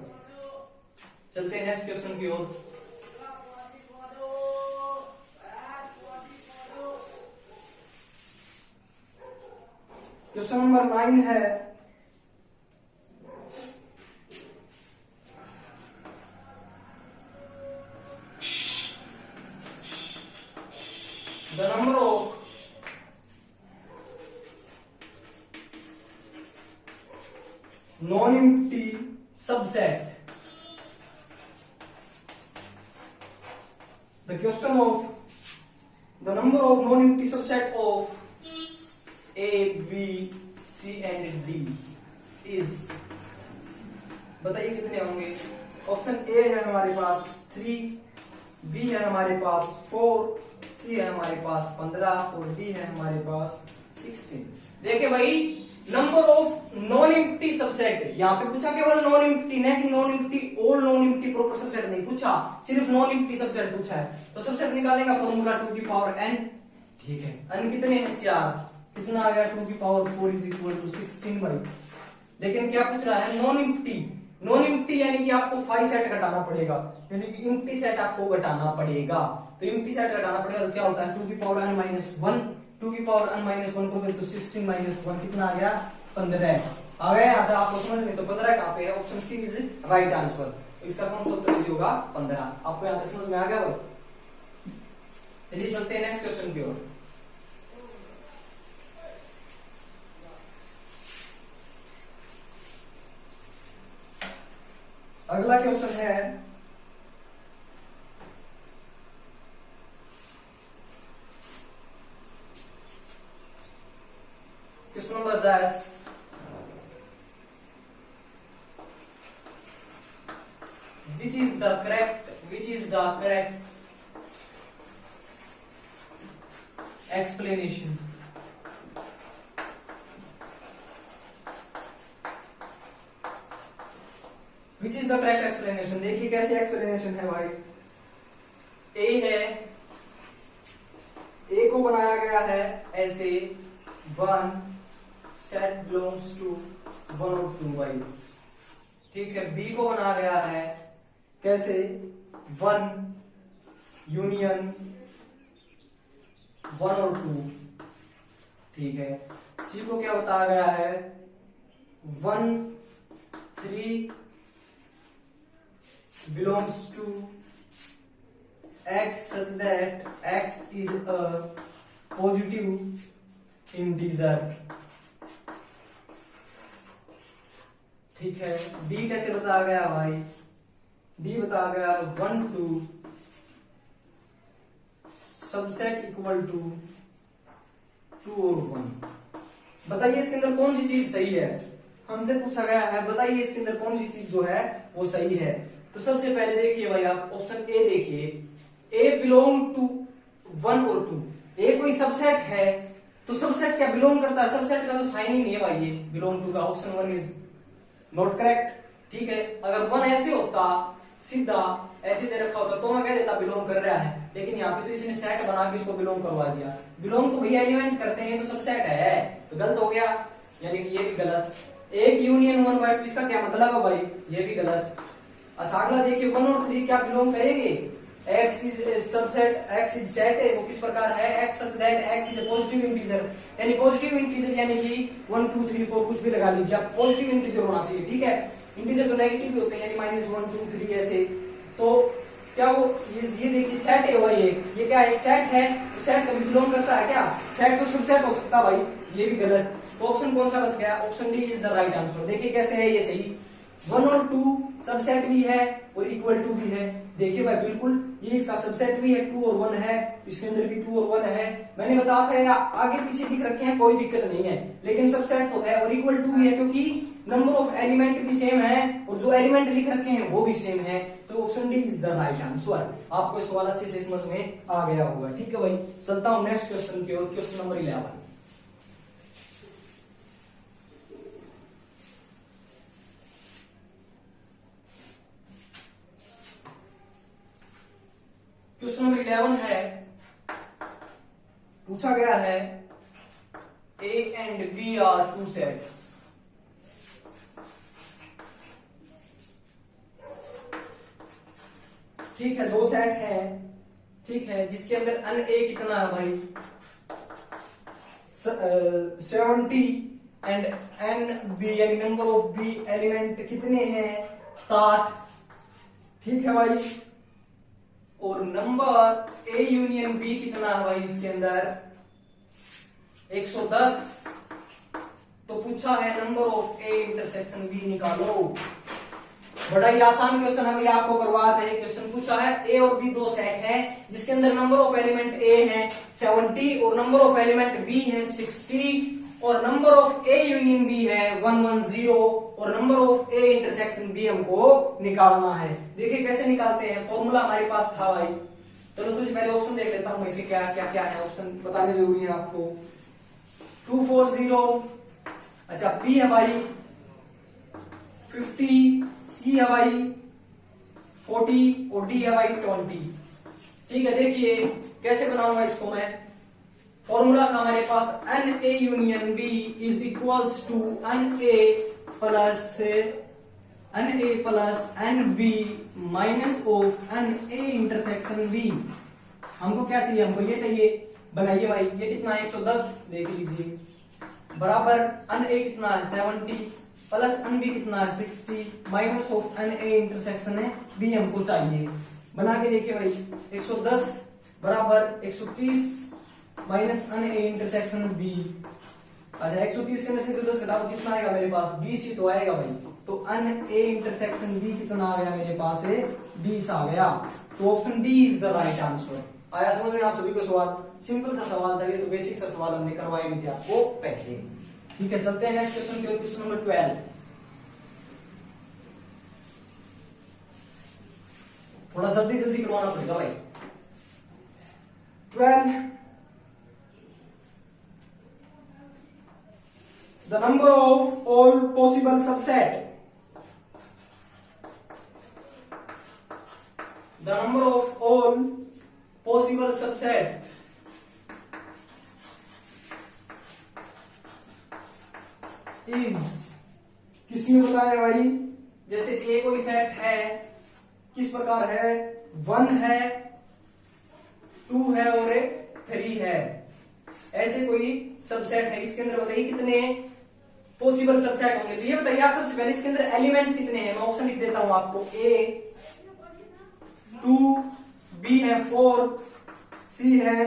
चलते हैं नेक्स्ट क्वेश्चन की ओर। क्वेश्चन नंबर 9 है, the number of non empty subset, the question of the number of non empty subset of A, B, C and D is, बताइए कितने होंगे। ऑप्शन ए है हमारे पास 3, बी है हमारे पास 4, सी है हमारे पास 15 और डी है हमारे पास 16। देखिए भाई number of non empty subset, यहाँ पे पूछा केवल नॉन एम्प्टी, नहीं कि non empty all non empty proper subset नहीं पूछा, सिर्फ नॉन एम्प्टी सबसेट पूछा है। तो सबसेट निकालेगा फॉर्मूला 2 की पावर n, ठीक है। n कितने हैं, 4, कितना आ गया, 2 की पावर 4 इज इक्वल टू 16 भाई। लेकिन क्या पूछ रहा है, नॉन एम्प्टी, नॉन एम्प्टी यानी कि आपको 5 सेट घटाना पड़ेगा, यानी कि एम्प्टी सेट आपको घटाना पड़ेगा। तो एम्प्टी सेट घटाना पड़ेगा तो क्या होता है, 2 की पावर n माइनस 1, 2 की पावर n माइनस 1 करोगे तो 16 माइनस 1 कितना आ गया, 15 आ गया। आता आपको समझ में, तो 15 कहां पे है, option C is right answer. इसका कौन सा उत्तर होगा, 15। आपको यहां तक समझ में आ गया भाई। चलिए चलते हैं नेक्स्ट क्वेश्चन की ओर। अगला क्वेश्चन है question number 10, which is the correct explanation, which is the correct explanation. देखिए कैसे एक्सप्लेनेशन है भाई, ए है, ए को बनाया गया है ऐसे 1 सेट बिलोंग्स टू 1 और 2 भाई, ठीक है। बी को बनाया गया है कैसे, 1 यूनियन 1 और 2, ठीक है। सी को क्या बताया गया है, 1 3 belongs to X such that X is a positive integer। ठीक है, D कैसे बताया गया भाई? D बताया गया 1 2 सबसेट इक्वल टू 2 और 1। बताइए इसके अंदर कौन सी चीज सही है? हमसे पूछा गया है, बताइए इसके अंदर कौन सी चीज जो है वो सही है। तो सबसे पहले देखिए भाई, आप ऑप्शन ए देखिए, ए बिलोंग टू 1 और 2। ए कोई सबसेट है, तो सबसेट क्या बिलोंग करता है? सबसेट का तो साइन ही नहीं है भाई, ये बिलोंग टू का ऑप्शन 1 इज नॉट करेक्ट। ठीक है, अगर 1 ऐसे होता, सीधा ऐसे दे रखा होता, तो मैं कह देता बिलोंग कर रहा है, लेकिन यहाँ पे तो इसने सेट बना के इसको बिलोंग करवा दिया। बिलोंग तो भैया एलिमेंट करते हैं, तो सबसेट है, तो गलत हो गया, यानी कि ये भी गलत। एक यूनियन 1 बाय 2 इसका क्या मतलब है भाई? ये भी गलत। अच्छा अगला देखिए, 1 और 3 क्या बिलोंग करेंगे? X is subset, X is set है, वो किस प्रकार है? X such that X is positive integer, यानी पॉजिटिव इंटीजर यानी कि 1 2 3 4 कुछ भी लगा लीजिए आप, पॉजिटिव इंटीजर होना चाहिए। ठीक है, इंटीजर तो नेगेटिव भी होते हैं, यानी -1 2 3 ऐसे। तो क्या वो ये देखिए सेट है भाई, ये क्या है? सेट है, तो सेट कभी बिलोंग करता है क्या? सेट तो सबसेट हो सकता भाई, ये भी गलत। तो ऑप्शन कौन सा बच गया? Option D is the right answer. देखिए कैसे है ये सही, 1 और 2 सबसेट भी है और इक्वल टू भी है। देखिए भाई बिल्कुल, ये इसका सबसेट भी है, 2 और 1 है, इसके अंदर भी 2 और 1 है। मैंने बताया था या आगे पीछे दिख रखे हैं, कोई दिक्कत नहीं है, लेकिन सबसेट तो है और इक्वल टू भी है, क्योंकि नंबर ऑफ एलिमेंट भी सेम है और जो एलिमेंट लिख रखे हैं वो भी सेम है। तो option D is the right answer. आपको सवाल अच्छे से समझ में आ गया होगा। ठीक है भाई, चलता हूं नेक्स्ट क्वेश्चन की ओर, क्वेश्चन नंबर 11। क्वेश्चन नंबर 11 है, पूछा गया है A and B are two sets। ठीक है, दो सेट है, ठीक है, जिसके अंदर अन ए कितना है भाई? 70 एंड एन बी यानी नंबर ऑफ बी एलिमेंट कितने हैं? 60। ठीक है भाई, और नंबर ए यूनियन बी कितना है भाई इसके अंदर? 110। तो पूछा है number of A intersection B निकालो। बड़ा ही आसान क्वेश्चन अभी आपको करवाते हैं। क्वेश्चन पूछा है ए और बी दो सेट है, जिसके अंदर नंबर ऑफ एलिमेंट ए है 70 और नंबर ऑफ एलिमेंट बी है 60 और number of A union B है 110 और number of A intersection B हमको निकालना है। देखिए कैसे निकालते हैं, फॉर्मूला हमारे पास था भाई। चलो सबसे पहले ऑप्शन देख लेता हूं, इसे क्या क्या क्या है, ऑप्शन बताने जरूरी है आपको। 240, अच्छा पी है भाई 50, सी है भाई 40 और डी है भाई 20। ठीक है, देखिए कैसे बनाऊंगा इसको मैं। फॉर्मूला था हमारे पास n A union B is equals to n A plus n B minus of N A intersection B. हमको क्या चाहिए? हमको ये चाहिए, बनाइए भाई। ये कितना है? 110, देख लीजिए, बराबर एन ए कितना है? 70 प्लस एन बी कितना है? 60 minus of N A intersection है बी हमको चाहिए। बना के देखिए भाई, 110 बराबर 130 minus N A intersection B. अच्छा 130 के अंदर से 10 घटाओ, कितना आएगा मेरे पास? 20 ही तो आएगा भाई। तो एन ए इंटरसेक्शन बी कितना आ गया मेरे पास? 20 आ गया। तो option D is the right answer. आया समझ में आप सभी को सवाल? सिंपल सा सवाल था ये, तो बेसिक सा सवाल हमने करवाए भी थे आपको पहले। ठीक है, चलते हैं नेक्स्ट क्वेश्चन की। क्वेश्चन नंबर 12, थोड़ा जल्दी जल्दी करवाना पड़ेगा भाई। 12, the number of all possible subset, the number of all possible subset is, किसने बताया भाई? जैसे ए कोई सेट है, किस प्रकार है? 1 है, 2 है और 3 है, ऐसे कोई सबसेट है। इसके अंदर बताइए कितने पॉसिबल सबसेट होंगे। तो ये बताइए आप सबसे पहले इसके अंदर एलिमेंट कितने हैं, मैं ऑप्शन लिख देता हूं आपको। ए 2, बी है 4, सी है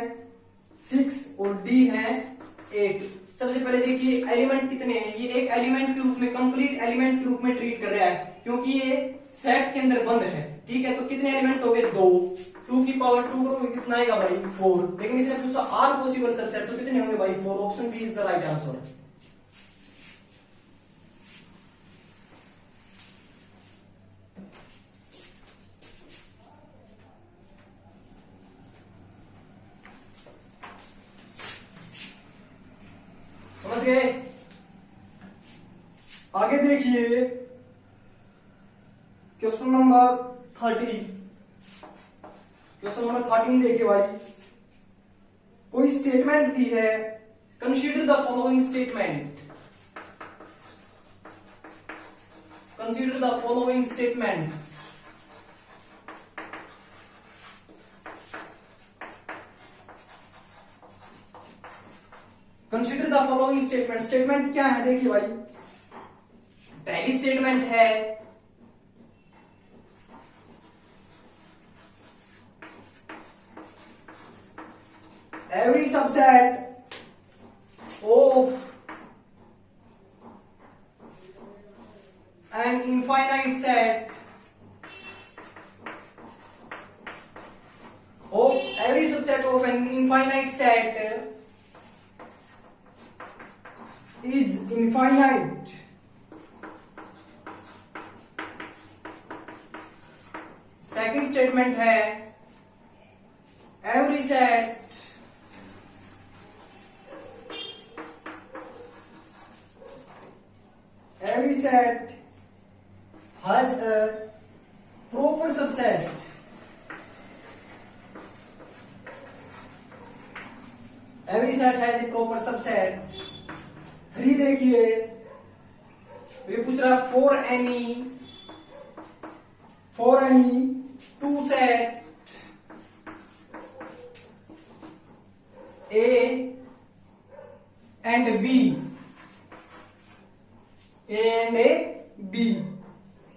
6 और डी है 8। सबसे पहले देखिए एलिमेंट कितने हैं, ये एक एलिमेंट के रूप में, कंप्लीट एलिमेंट के रूप में ट्रीट कर रहा है क्योंकि ये सेट के अंदर बंद है। ठीक है, तो कितने एलिमेंट हो गए, 2। 2 की पावर 2 करोगे कितना आएगा भाई, 4। लेकिन इसने पूछा आर पॉसिबल सबसेट, तो कितने होंगे भाई, 4। Option B is the right answer. समझ गए। आगे देखिए क्वेश्चन नंबर 13। क्वेश्चन नंबर 13 देखिए भाई, कोई स्टेटमेंट दी है, consider the following statement. Consider the following statement. Consider the following statement. Statement क्या है देखिए भाई, पहली स्टेटमेंट है every subset of an infinite set is infinite. Second statement है every set has a proper subset. Every set has a proper subset. 3 देखिए, ये पूछ रहा है for any two set A and B,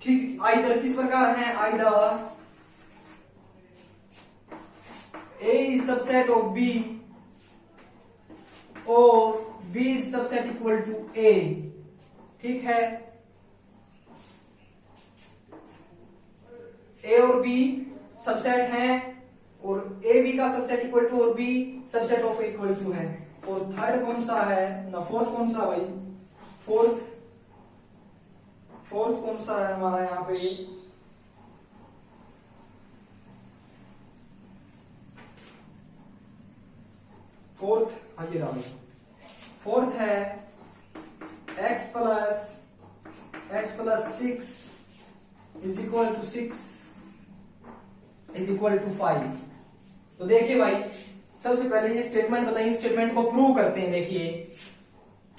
ठीक, आइदर किस प्रकार है, either A is subset of B और B is subset equal to A। ठीक है, A और B सबसेट हैं और A B का सबसेट इक्वल टू और B subset of equal to है। और थर्ड कौन सा है ना, फोर्थ कौन सा भाई, फोर्थ कौन सा है हमारा यहाँ पे, फोर्थ, आइए राम, फोर्थ है x plus 6 is equal to 6 is equal to 5। तो देखिए भाई, सबसे पहले ये स्टेटमेंट बताइए, स्टेटमेंट को प्रूव करते हैं। देखिए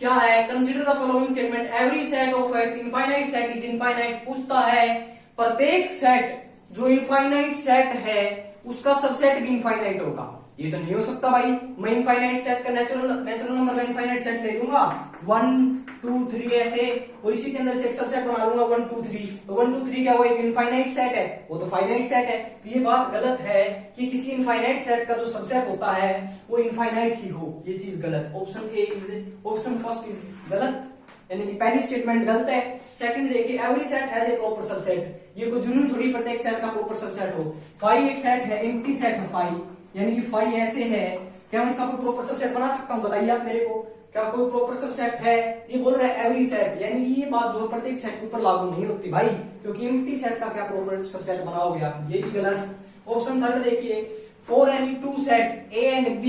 क्या है, consider the following statement, every set of an infinite set is infinite. पूछता है प्रत्येक सेट जो इनफाइनाइट सेट है उसका सबसेट भी इनफाइनाइट होगा। ये तो नहीं हो सकता भाई, मैं इनफाइनाइट सेट का नेचुरल नंबर का इनफाइनाइट सेट ले लूंगा 1 2 3 ऐसे, और इसी के अंदर से एक सबसेट बना लूंगा 1 2 3। तो 1 2 3 क्या, वो एक इनफाइनाइट सेट है, वो तो फाइनाइट सेट है। तो ये बात गलत है कि किसी इनफाइनाइट सेट का जो सबसेट होता है वो इनफाइनाइट ही हो, ये चीज गलत। ऑप्शन फर्स्ट इज गलत, यानी कि पहली स्टेटमेंट गलत है। सेकंड देखिए, every set has a proper subset, ये कोई जरूरी थोड़ी प्रत्येक सेट का प्रॉपर सबसेट हो। 5 एक सेट है, एम्प्टी सेट है 5, यानी कि 5 ऐसे है, क्या मैं इसका कोई प्रॉपर सबसेट बना सकता हूं, बताइए आप मेरे को, क्या कोई प्रॉपर सबसेट है। ये बोल रहा है एवरी सेट, यानी कि ये बात जो प्रत्येक सेट के ऊपर लागू नहीं होती भाई, क्योंकि एम्प्टी सेट का क्या प्रॉपर सबसेट बनाओगे आप, ये भी गलत। ऑप्शन थर्ड देखिए, for any two set A and B,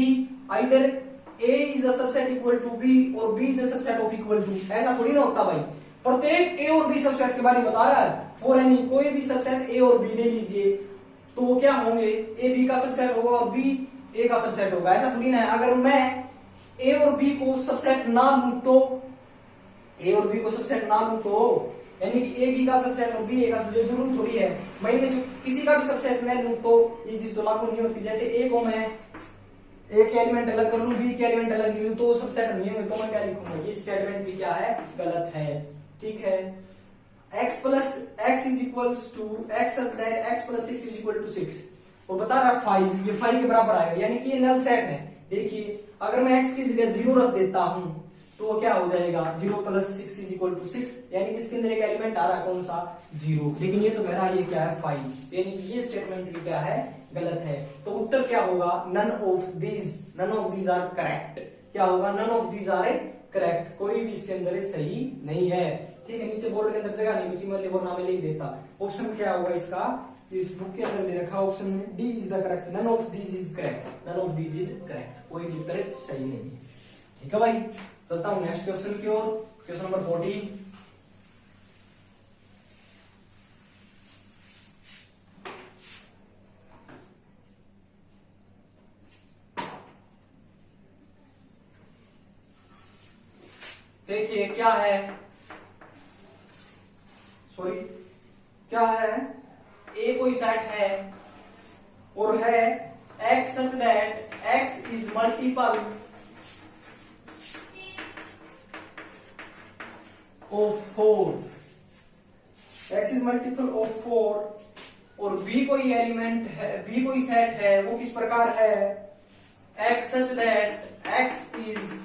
either A is the subset equal to B और B is the subset of equal to, ऐसा थोड़ी ना होता भाई। प्रत्येक A और B सबसेट के बारे में बता रहा है, फॉर एनी कोई भी सबसेट A और B ले लीजिए, तो वो क्या होंगे, A B का सबसेट होगा और B A का सबसेट होगा, ऐसा थोड़ी ना है। अगर मैं A और B को सबसेट ना लूं तो, A और B को सबसेट ना लूं तो, यानी कि A B का सबसेट और B A का सबसेट, जरूर थोड़ी है मैं इनमें से किसी का भी सबसेट न लूं तो ये चीज तो लागू नहीं होती। जैसे A को मैं ए के एलिमेंट अलग कर लूं, बी के एलिमेंट अलग लिखूं तो वो सब सेट नहीं होंगे, तो मैं क्या लिखूंगा, ये स्टेटमेंट भी क्या है, गलत है। ठीक है, x is equals to x such that x plus 6 is equal to 6 और बता रहा 5, ये 5 के बराबर आएगा, यानी कि ये नल सेट है। देखिए अगर मैं x की जगह 0 रख देता हूं तो वो क्या हो जाएगा, 0 प्लस 6 इज इक्वल टू 6, यानी कि इसके अंदर एक एलिमेंट आ रहा है, कौन सा, 0, लेकिन ये तो कह रहा है ये क्या है, 5, यानी कि ये स्टेटमेंट भी क्या है, गलत है। तो उत्तर क्या होगा, none of these are correct. क्या होगा, none of these are correct, कोई भी इसके अंदर सही नहीं है। ठीक है, नीचे बोर्ड के अंदर जगह नहीं बची, मैं लिखो नाम लिख देता। ऑप्शन क्या होगा इसका, इस बुक के अंदर दे रखा ऑप्शन में D is the correct, none of these is correct, none of these is correct, कोई भी उत्तर सही नहीं है। ठीक है भाई, चलता हूं नेक्स्ट क्वेश्चन की ओर, क्वेश्चन नंबर 14। देखिए क्या है, सॉरी क्या है, ए कोई सेट है और है x such that x is multiple of 4, x is multiple of 4 और b कोई एलिमेंट है, b कोई सेट है, वो किस प्रकार है, x such that x is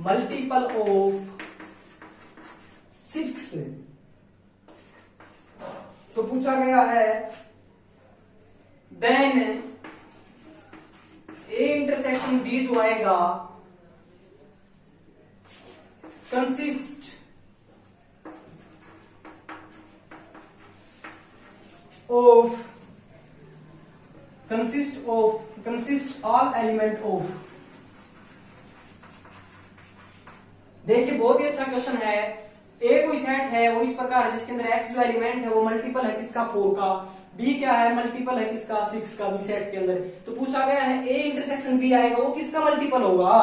multiple of 6। तो पूछा गया है देन ए इंटरसेक्शन बी जो आएगा कंसिस्ट ऑल एलिमेंट ऑफ। देखिए बहुत ही अच्छा क्वेश्चन है। ए कोई सेट है वो इस प्रकार है जिसके अंदर x जो एलिमेंट है वो मल्टीपल है किसका, 4 का, b क्या है, मल्टीपल है किसका, 6 का, बी सेट के अंदर। तो पूछा गया है a इंटरसेक्शन b आएगा वो किसका मल्टीपल होगा,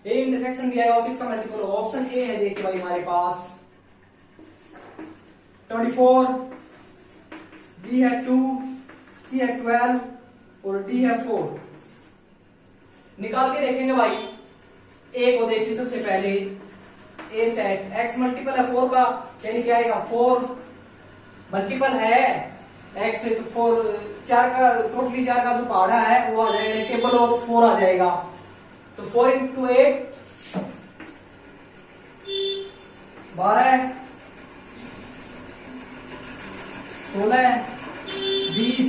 a इंटरसेक्शन b आएगा वो किसका मल्टीपल होगा। ऑप्शन ए है, देखिए भाई हमारे पास 24, b है 2, c है 12 और d है 4। निकाल के देखेंगे भाई, a को देखिए सबसे पहले, ए सेट x मल्टीपल है 4 का, यानी क्या आएगा, 4 मल्टीपल है x है तो 4, 4 का टोटली 4 का जो पहाड़ा है वो आ जाएगा, टेबल ऑफ 4 आ जाएगा। तो 4 इंटू 8 12, 16, 20,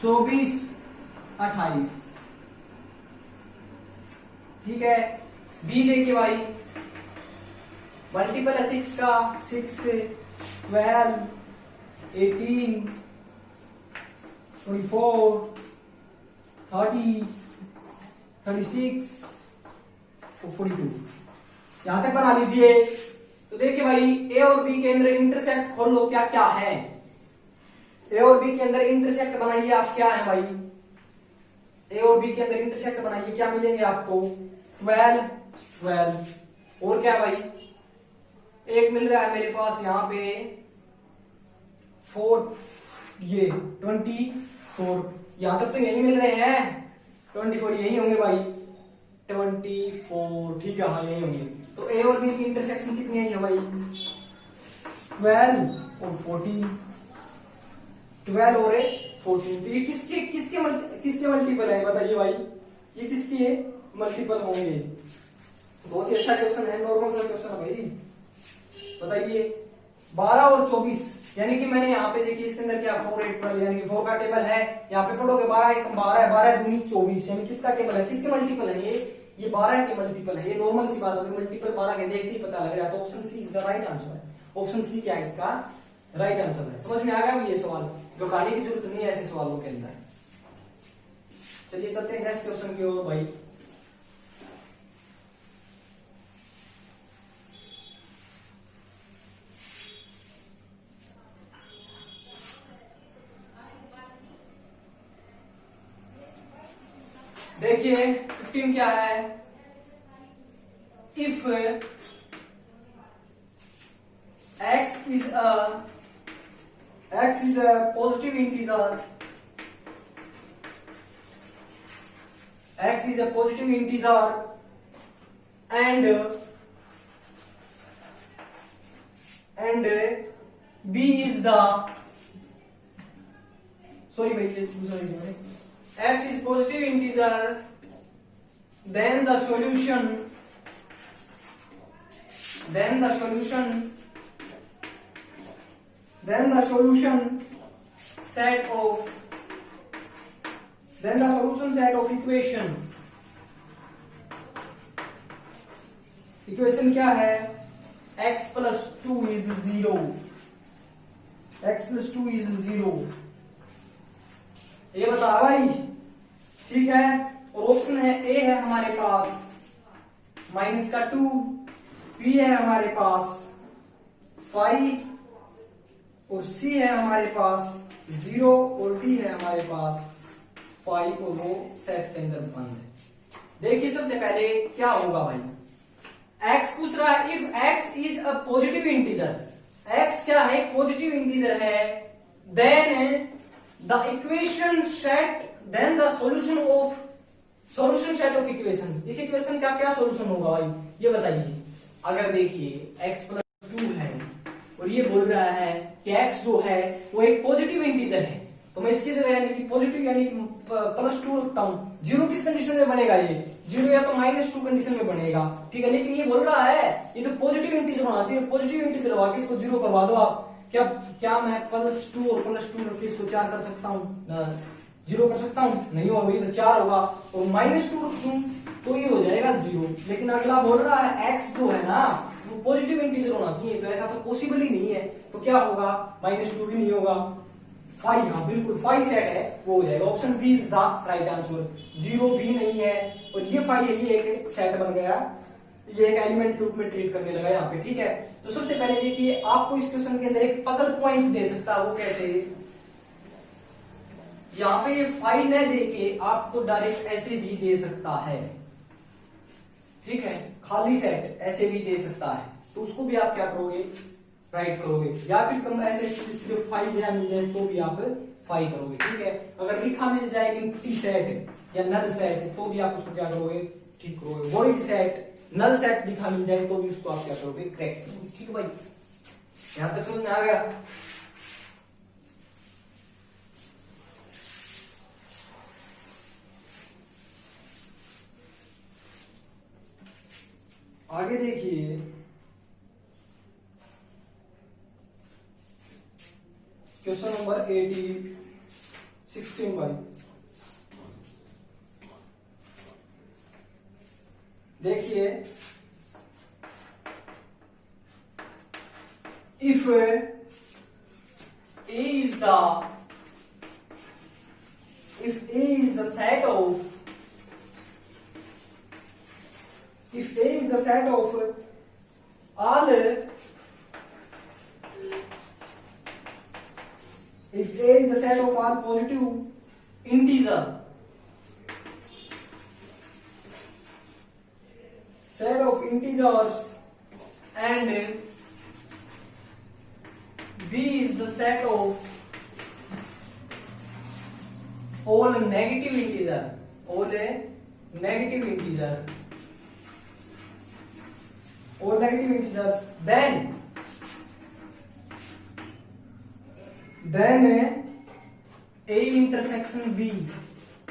24, 28। ठीक है, बी देखिए भाई मल्टीपल है 6 का, 6, 12, 18, 24, 30, 36 और 42। यहां तक बना लीजिए। तो देखिए भाई ए और बी के अंदर इंटरसेक्ट खोलो, क्या क्या है, ए और बी के अंदर इंटरसेक्ट बनाइए आप, क्या है भाई, ए और बी के अंदर इंटरसेक्ट बनाइए, क्या मिलेंगे आपको, 12, 12 और क्या भाई, एक मिल रहा है मेरे पास यहाँ पे 4, ये 24, यहां तक तो यही मिल रहे हैं, 24 यही होंगे भाई, 24। ठीक है, हाँ यही होंगे। तो ए और बी की इंटरसेक्शन कितनी है भाई, 12 और 14, 12 और 14। तो ये किसके मल्टीपल है बताइए भाई, ये किसके मल्टीपल होंगे। बहुत ही अच्छा क्वेश्चन है, नॉर्मल सा क्वेश्चन है भाई, बताइए। 12 और 24, यानी कि मैंने यहाँ पे देखिए इसके अंदर क्या 4, 8, 12 यानी कि 4 का टेबल है, यहाँ पे पढ़ोगे 12 1 12 है, 12 दूनी 24, यानी किसका टेबल है, किसके मल्टीपल है, ये 12 के मल्टीपल है। ये नॉर्मल सी बात है, मल्टीपल 12 के देखते ही पता लग रहा है। तो option C is the right answer है, ऑप्शन सी क्या है इसका राइट आंसर है। समझ में आ गया ये सवाल, घबराने की जरूरत नहीं है ऐसे सवालों के अंदर। चलिए चलते हैं नेक्स्ट क्वेश्चन की ओर भाई। देखिए 15 क्या है, if x is a positive integer x is a positive integer and b is the x is positive integer, then the solution set of equation क्या है, x plus 2 is 0, x plus 2 is 0, ये बता भाई, ठीक है। और option है ए है हमारे पास माइनस का 2, बी है हमारे पास 5 और सी है हमारे पास 0 और डी है हमारे पास 5 और वो सेट के अंदर बंद है। देखिए सबसे पहले क्या होगा भाई, x पूछ रहा है if x is a positive integer, x क्या है, पॉजिटिव इंटीजर है, then the equation set, then the solution set of equation, इस इक्वेशन का क्या सॉल्यूशन होगा भाई ये बताइए। अगर देखिए x प्लस 2 है और ये बोल रहा है कि x जो है वो एक पॉजिटिव इंटीजर है, तो मैं इसकी जगह यानी कि पॉजिटिव यानी प्लस 2 रखता हूं। जीरो किस कंडीशन में बनेगा, ये जीरो या तो -2 कंडीशन में बनेगा, ठीक है। लेकिन ये बोल रहा है ये तो पॉजिटिव इंटीजर होना चाहिए, पॉजिटिव इंटीजर करवा के इसको जीरो करवा दो आप। क्या मैं +2 और +2 रख के इसको 4 कर सकता हूँ, जीरो कर सकता हूँ? नहीं होगा, ये तो 4 होगा, और -2 रखूं तो ये हो जाएगा 0। लेकिन अगला बोल रहा है x जो है ना वो पॉजिटिव इंटीजर होना चाहिए, तो ऐसा तो पॉसिबल ही नहीं है, तो क्या होगा, -2 भी नहीं होगा, 5, हाँ बिल्कुल 5 सेट है वो हो जाएगा। Option B is the right answer, 0 भी नहीं है और ये 5 है, ये एक सेट बन गया, ये एक एलिमेंट के रूप में ट्रीट करने लगा यहाँ पे, ठीक है। तो सबसे पहले देखिए आपको इस क्वेश्चन के अंदर एक पजल पॉइंट दे सकता है, वो कैसे, यहाँ पे 5 न दे के आपको डायरेक्ट ऐसे भी दे सकता है, ठीक है, खाली सेट ऐसे भी दे सकता है, तो उसको भी आप क्या करोगे, राइट करोगे, या फिर कम ऐसे सिर्फ 5 मिल जाए तो भी आप 5 करोगे, ठीक है। अगर लिखा मिल जाए एम्प्टी सेट या नल सेट तो भी आप उसको क्या करोगे, ठीक करोगे। वॉइड सेट, नल सेट लिखा मिल जाए तो भी उसको आप क्या करोगे, करेक्ट, ठीक है भाई, यहां तक समझ में आ गया। आगे देखिए क्वेश्चन नंबर 16 भाई, देखिए if A is the set of if A is the set of all if A is the set of all positive integers and B is the set of all negative integers, then A intersection B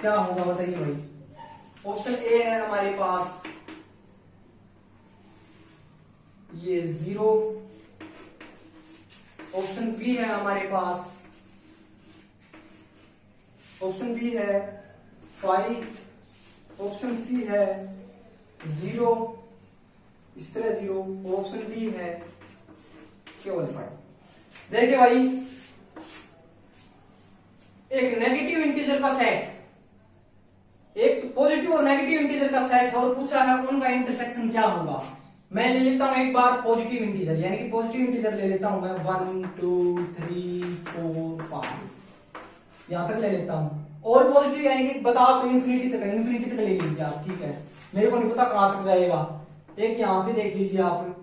क्या होगा बताइए भाई। Option A है हमारे पास ये 0, option B है हमारे पास, option B है 5, ऑप्शन सी है 0, इस तरह 0, ऑप्शन डी है केवल 5। देखिए भाई एक नेगेटिव इंटीजर का सेट, एक तो पॉजिटिव और नेगेटिव इंटीजर का सेट है और पूछा है उनका इंटरसेक्शन क्या होगा। मैं ले लेता हूं एक बार पॉजिटिव इंटीजर, यानी कि पॉजिटिव इंटीजर ले लेता हूं मैं 1 2 3 4 5 यहां तक ले लेता हूं, और पॉजिटिव यानी कि बताओ तो इन्फिनिटी तक ले लीजिए आप, ठीक है, मेरे को नहीं पता कहां तक जाएगा। एक यहां पे देख लीजिए आप,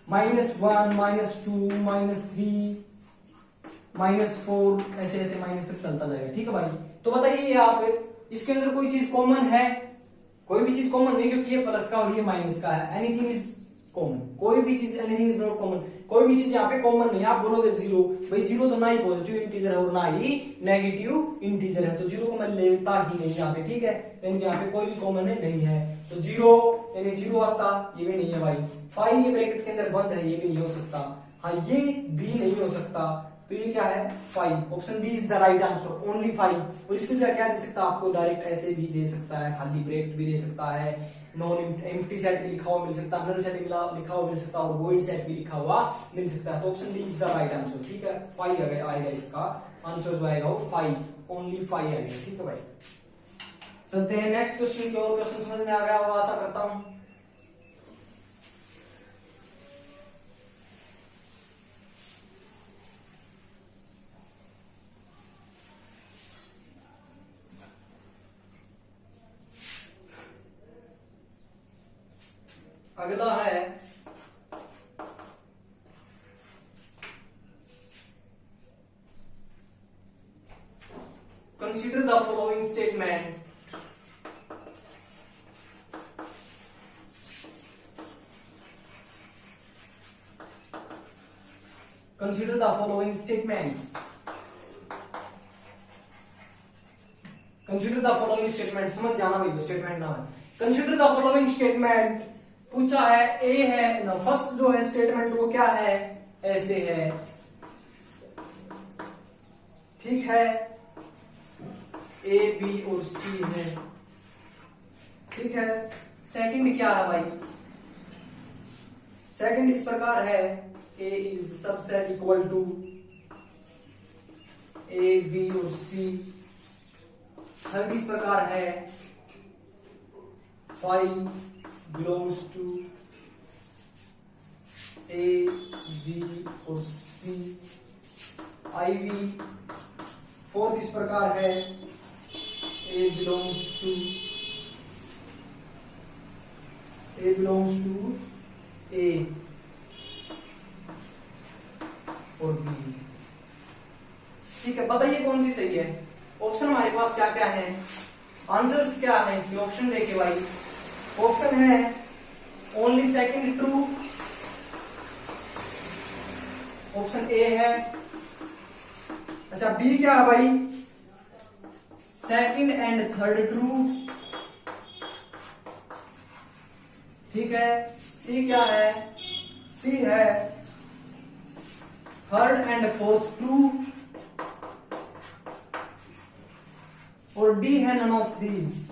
-1 -2 -3 -4 ऐसे माइनस तक चलता जाएगा, ठीक है भाई। तो बताइए आप इसके अंदर कोई चीज कॉमन है, कोई भी चीज कॉमन नहीं, क्योंकि ये प्लस का और ये माइनस का है। एनीथिंग इज कॉमन, कोई भी चीज, एनीथिंग इज नॉट कॉमन, कोई भी चीज यहाँ पे कॉमन नहीं है। आप बोलोगे जीरो, भाई जीरो तो ना ही पॉजिटिव इंटीजर है और ना ही नेगेटिव इंटीजर है, तो जीरो को मैं लेता ही नहीं यहाँ पे, ठीक है। यानी यहाँ पे कोई भी कॉमन नहीं है, तो जीरो यानी जीरो आता, ये भी नहीं है भाई। 5 ये ब्रैकेट के अंदर बंद है, ये भी नहीं हो सकता। हाँ ये भी नहीं हो सकता, तो ये क्या है 5। Option B is the right answer, only 5। और इसके जगह क्या दे सकता है आपको, डायरेक्ट ऐसे भी दे सकता है, खाली ब्रैकेट भी दे सकता है, नॉन एम्प्टी सेट भी लिखा हुआ मिल सकता है, नल सेट भी लिखा हुआ मिल सकता है, और वॉइड सेट भी लिखा हुआ मिल सकता है। तो option D is the right answer, ठीक है। 5 आएगा इसका आंसर जो आएगा वो 5, ओनली 5 आएगा, ठीक है भाई। चलते हैं नेक्स्ट क्वेश्चन की ओर। क्वेश्चन समझ में आ गया होगा आशा करता हूं। अगला है consider the following statement. Consider the following statements. Consider the following statement, समझ जाना भाई, स्टेटमेंट ना है। कंसीडर द फॉलोइंग स्टेटमेंट पूछा है, ए है ना, फर्स्ट जो है स्टेटमेंट वो क्या है, ऐसे है, ठीक है, ए बी और सी है, ठीक है। सेकंड क्या है भाई, सेकंड इस प्रकार है, A is subset equal to A B और सी। थर्ड इस प्रकार है, 5 belongs to A, B और C, IV। फोर्थ इस प्रकार है, A belongs to A और B, ठीक है। बताइए कौन सी सही है। ऑप्शन हमारे पास क्या क्या है, आंसर्स क्या है इसके, ऑप्शन देखे भाई। ऑप्शन है only second true, option A है। अच्छा बी क्या है भाई, सेकंड एंड थर्ड ट्रू, ठीक है। सी क्या है, सी है थर्ड एंड फोर्थ ट्रू, और डी है नन ऑफ दीज।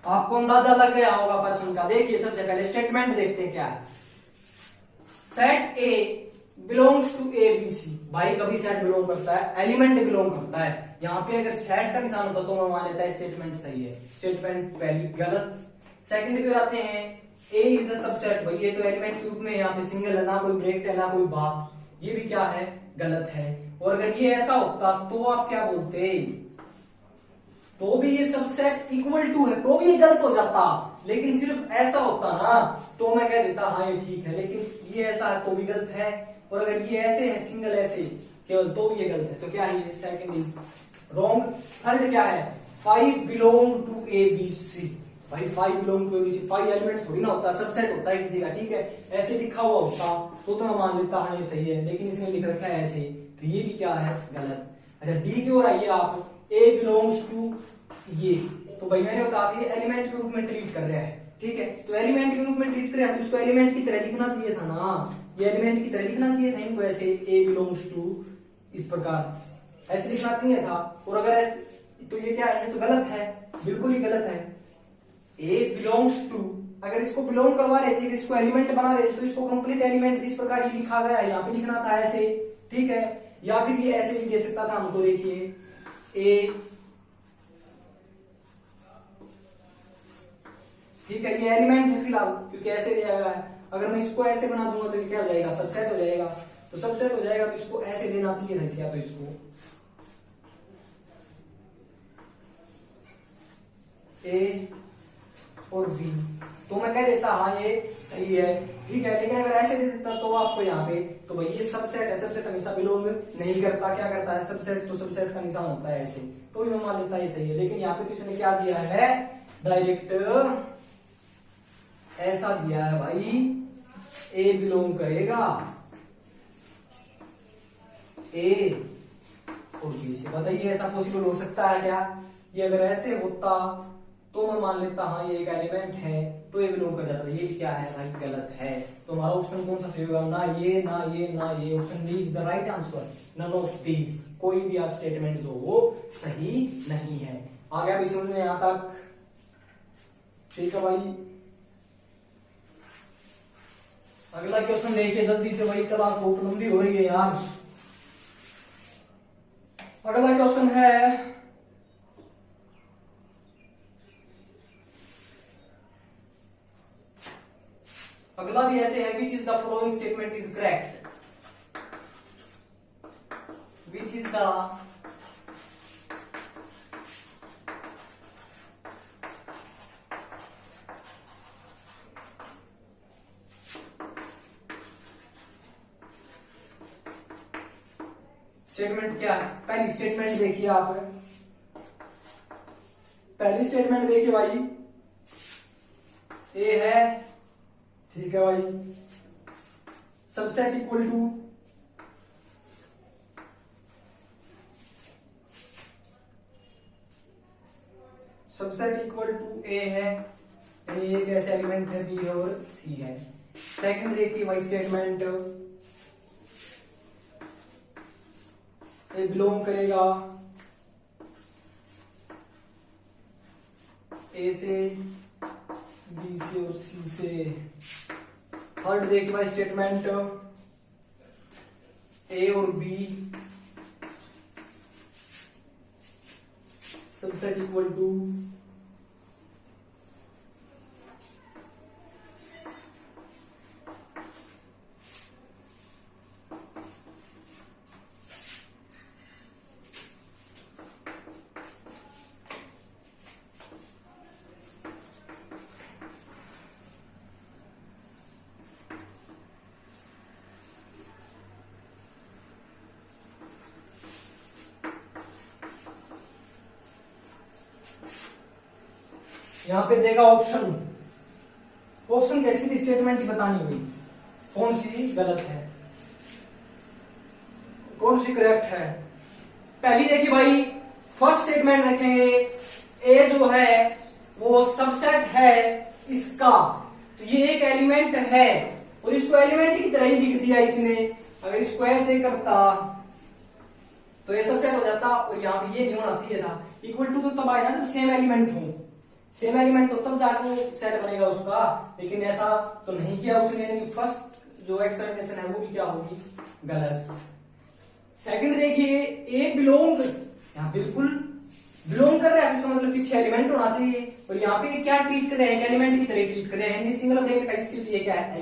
आपको अंदाजा लग गया होगा प्रश्न का। देखिए सबसे पहले स्टेटमेंट देखते हैं क्या है। Set A belongs to A B C, भाई कभी सेट बिलोंग करता है, एलिमेंट बिलोंग करता है। यहाँ पे अगर सेट का निशान होता तो मैं मान लेता है स्टेटमेंट सही है, स्टेटमेंट पहली गलत। सेकंड पे आते हैं, ए इज द सबसेट, भाई ये तो एलिमेंट के रूप में यहाँ पे सिंगल है, ना कोई ब्रेक है ना कोई बात, ये भी क्या है गलत है। और अगर ये ऐसा होता तो आप क्या बोलते, तो भी ये सबसेट इक्वल टू है, तो भी ये गलत हो जाता। लेकिन सिर्फ ऐसा होता ना तो मैं कह देता हाँ ये ठीक है, लेकिन ये ऐसा है तो भी गलत है। और अगर ये ऐसे है सिंगल ऐसे केवल, तो भी ये गलत है। तो क्या है, सेकंड इज रॉन्ग। थर्ड क्या है, 5 belong to A B C, भाई 5 belong to A B C, 5 element थोड़ी ना होता, सबसेट होता है किसी का, ठीक है। ऐसे लिखा हुआ होता तो मैं मान लेता हाँ ये सही है, लेकिन इसमें लिख रखा है ऐसे, तो ये भी क्या है गलत। अच्छा डी की ओर आइए आप, ए बिलोंग्स टू ये, तो भाई मैंने बता दिया एलिमेंट के रूप में ट्रीट कर रहा है, ठीक है। तो एलिमेंट के रूप में ट्रीट कर रहा है तो इसको एलिमेंट की तरह लिखना चाहिए था ना, ये एलिमेंट की तरह लिखना चाहिए था इनको ऐसे, ए बिलोंग्स टू इस प्रकार ऐसे लिखना चाहिए था। और अगर ऐसे तो ये क्या है, ये तो गलत है, बिल्कुल ही गलत है। ए बिलोंग्स टू, अगर इसको बिलोंग करवा रहे थे, इसको एलिमेंट बना रहे थे, तो इसको कंप्लीट एलिमेंट जिस प्रकार ये लिखा गया है यहाँ पे लिखना था ऐसे, ठीक है। या फिर ये ऐसे भी दे सकता था हमको, देखिए ए, ठीक है, ये एलिमेंट है फिलहाल क्योंकि ऐसे दिया गया है। अगर मैं इसको ऐसे बना दूंगा तो क्या हो जाएगा, सबसेट हो जाएगा। तो सबसेट हो जाएगा तो इसको ऐसे देना चाहिए था, या तो इसको ए और बी, तो मैं कह देता हाँ ये सही है, ठीक है। लेकिन अगर ऐसे दे देता तो आपको यहाँ पे, तो भाई ये सबसेट है, सबसेट हमेशा बिलोंग नहीं करता, क्या करता है सबसेट, तो सबसेट का निशान होता है ऐसे, तो ये मान लेता है ये सही है। लेकिन यहाँ पे तो इसने क्या दिया है, डायरेक्ट ऐसा दिया है भाई, ए बिलोंग करेगा ए और बी से। बताइए ऐसा पॉसिबल हो सकता है क्या? ये अगर ऐसे होता तो मैं मान लेता हाँ ये एक एलिमेंट है, तो ये बिलोंग कर जाता। ये क्या है भाई, गलत है। तो हमारा ऑप्शन कौन सा सही होगा, ना ये ना ये ना ये, option D is the right answer. None of these, कोई भी आप स्टेटमेंट जो वो सही नहीं है। आ गया भी समझ में यहां तक? ठीक है भाई, अगला क्वेश्चन देखिए जल्दी से भाई, क्लास बहुत लंबी हो रही है यार। अगला क्वेश्चन है, अगला भी ऐसे है, which is the following statement is correct, which is the statement क्या है? पहली स्टेटमेंट देखिए आप, पहली स्टेटमेंट देखिए भाई, ए है, ठीक है भाई, सबसेट इक्वल टू ए है, एक ऐसे एलिमेंट है, बी और सी है। सेकंड देखिए भाई स्टेटमेंट, ए बिलोंग करेगा ए से, बी से और सी से। थर्ड देखिए भाई स्टेटमेंट, ए और बी सबसेट इक्वल टू यहां पे देगा ऑप्शन, ऑप्शन कैसी थी, स्टेटमेंट ही बतानी हुई, कौन सी गलत है कौन सी करेक्ट है। पहली देखिए भाई, फर्स्ट स्टेटमेंट रखेंगे, ए जो है वो सबसेट है इसका, तो ये एक एलिमेंट है और इसको एलिमेंट की तरह ही लिख दिया इसने। अगर इसको ऐसे करता तो ये सबसेट हो जाता, और यहाँ पे ये नहीं होना चाहिए था। इक्वल टू तो तब आएगा जब सेम एलिमेंट हो, सेम एलिमेंट हो तब जाके वो सेट बनेगा उसका, लेकिन ऐसा तो नहीं किया उसने, यानी फर्स्ट जो एक्सप्लेनेशन है वो भी क्या होगी, गलत। सेकंड देखिए, ए बिलोंग, यहाँ बिल्कुल बिलोंग कर रहा है, इसका मतलब पीछे एलिमेंट होना चाहिए, और यहाँ पे क्या ट्रीट कर रहे हैं, एलिमेंट की तरह ट्रीट कर रहे हैं, सिंगल ब्रैकेट है, इसके लिए क्या है,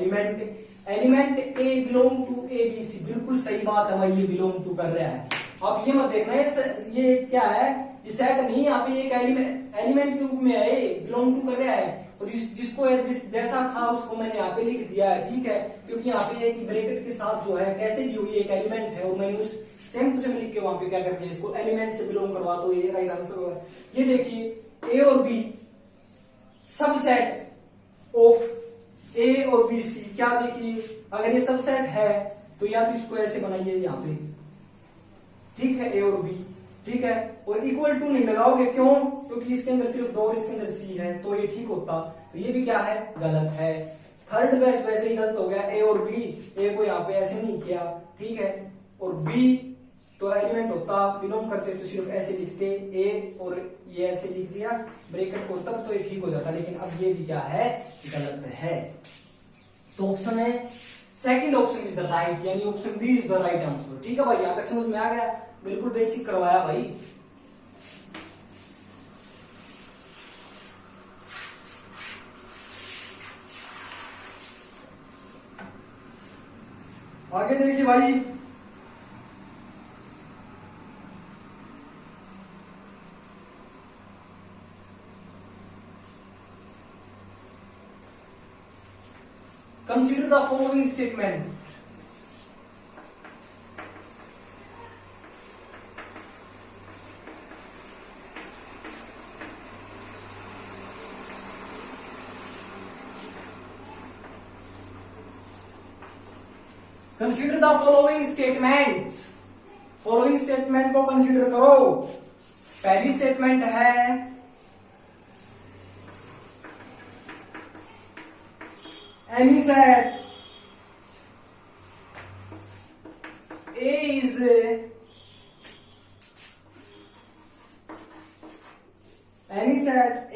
element A belong to A B C. बिल्कुल सही बात है भाई, ये बिलोंग टू कर रहा है। अब ये मत देखना ये क्या है, ये सेट नहीं, यहाँ पे एक एलिमेंट के रूप में है, बिलोंग टू कर रहा है, और जिसको जैसा था उसको मैंने यहाँ पे लिख दिया है, ठीक है, क्योंकि यहाँ पे एक ब्रैकेट के साथ जो है कैसे दी हुई एक एलिमेंट है, और मैंने उस सेम टू सेम लिख के वहां पे क्या कर दिया, इसको एलिमेंट से बिलोंग करवा, तो ये राइट आंसर होगा। ये देखिए, ए और बी सबसेट ऑफ ए और बी सी, क्या देखिए, अगर ये सबसेट है तो या तो इसको ऐसे बनाइए यहाँ पे, ठीक है, ए और बी, ठीक है, और इक्वल टू नहीं लगाओगे, क्यों, क्योंकि इसके अंदर सिर्फ 2 और इसके अंदर सी है, तो ये ठीक होता, तो ये भी क्या है, गलत है। थर्ड बेस्ट वैसे ही गलत हो गया, ए और बी, ए को यहाँ पे ऐसे नहीं किया, ठीक है, और बी तो एलिमेंट होता, बिलोंग करते तो सिर्फ ऐसे लिखते, ए और ये ऐसे लिख दिया ब्रैकेट को, तब तो ये ठीक हो जाता, लेकिन अब ये भी क्या है, गलत है। तो ऑप्शन है second option is the right, यानी option B is the right answer. ठीक है भाई, यहां तक समझ में आ गया, बिल्कुल बेसिक करवाया भाई। आगे देखिए भाई, following statement. Consider the following statements. Following statement को कंसीडर करो। पहली स्टेटमेंट है any set A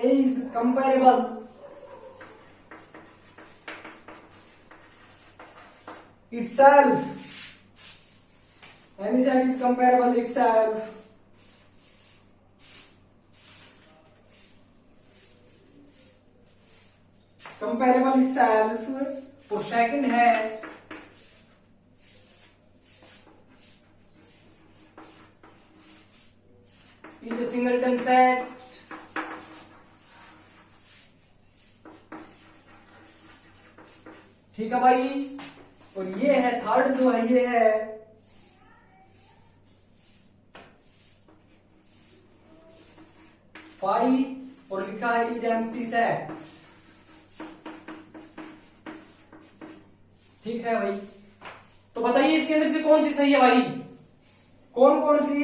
is comparable itself. Any set is comparable itself. Comparable itself. और सेकंड है is a singleton set. ठीक है भाई। और ये है थर्ड जो है ये है फाइव और लिखा है इज एम्प्टी सेट। ठीक है भाई। तो बताइए इसके अंदर से कौन सी सही है भाई? कौन कौन सी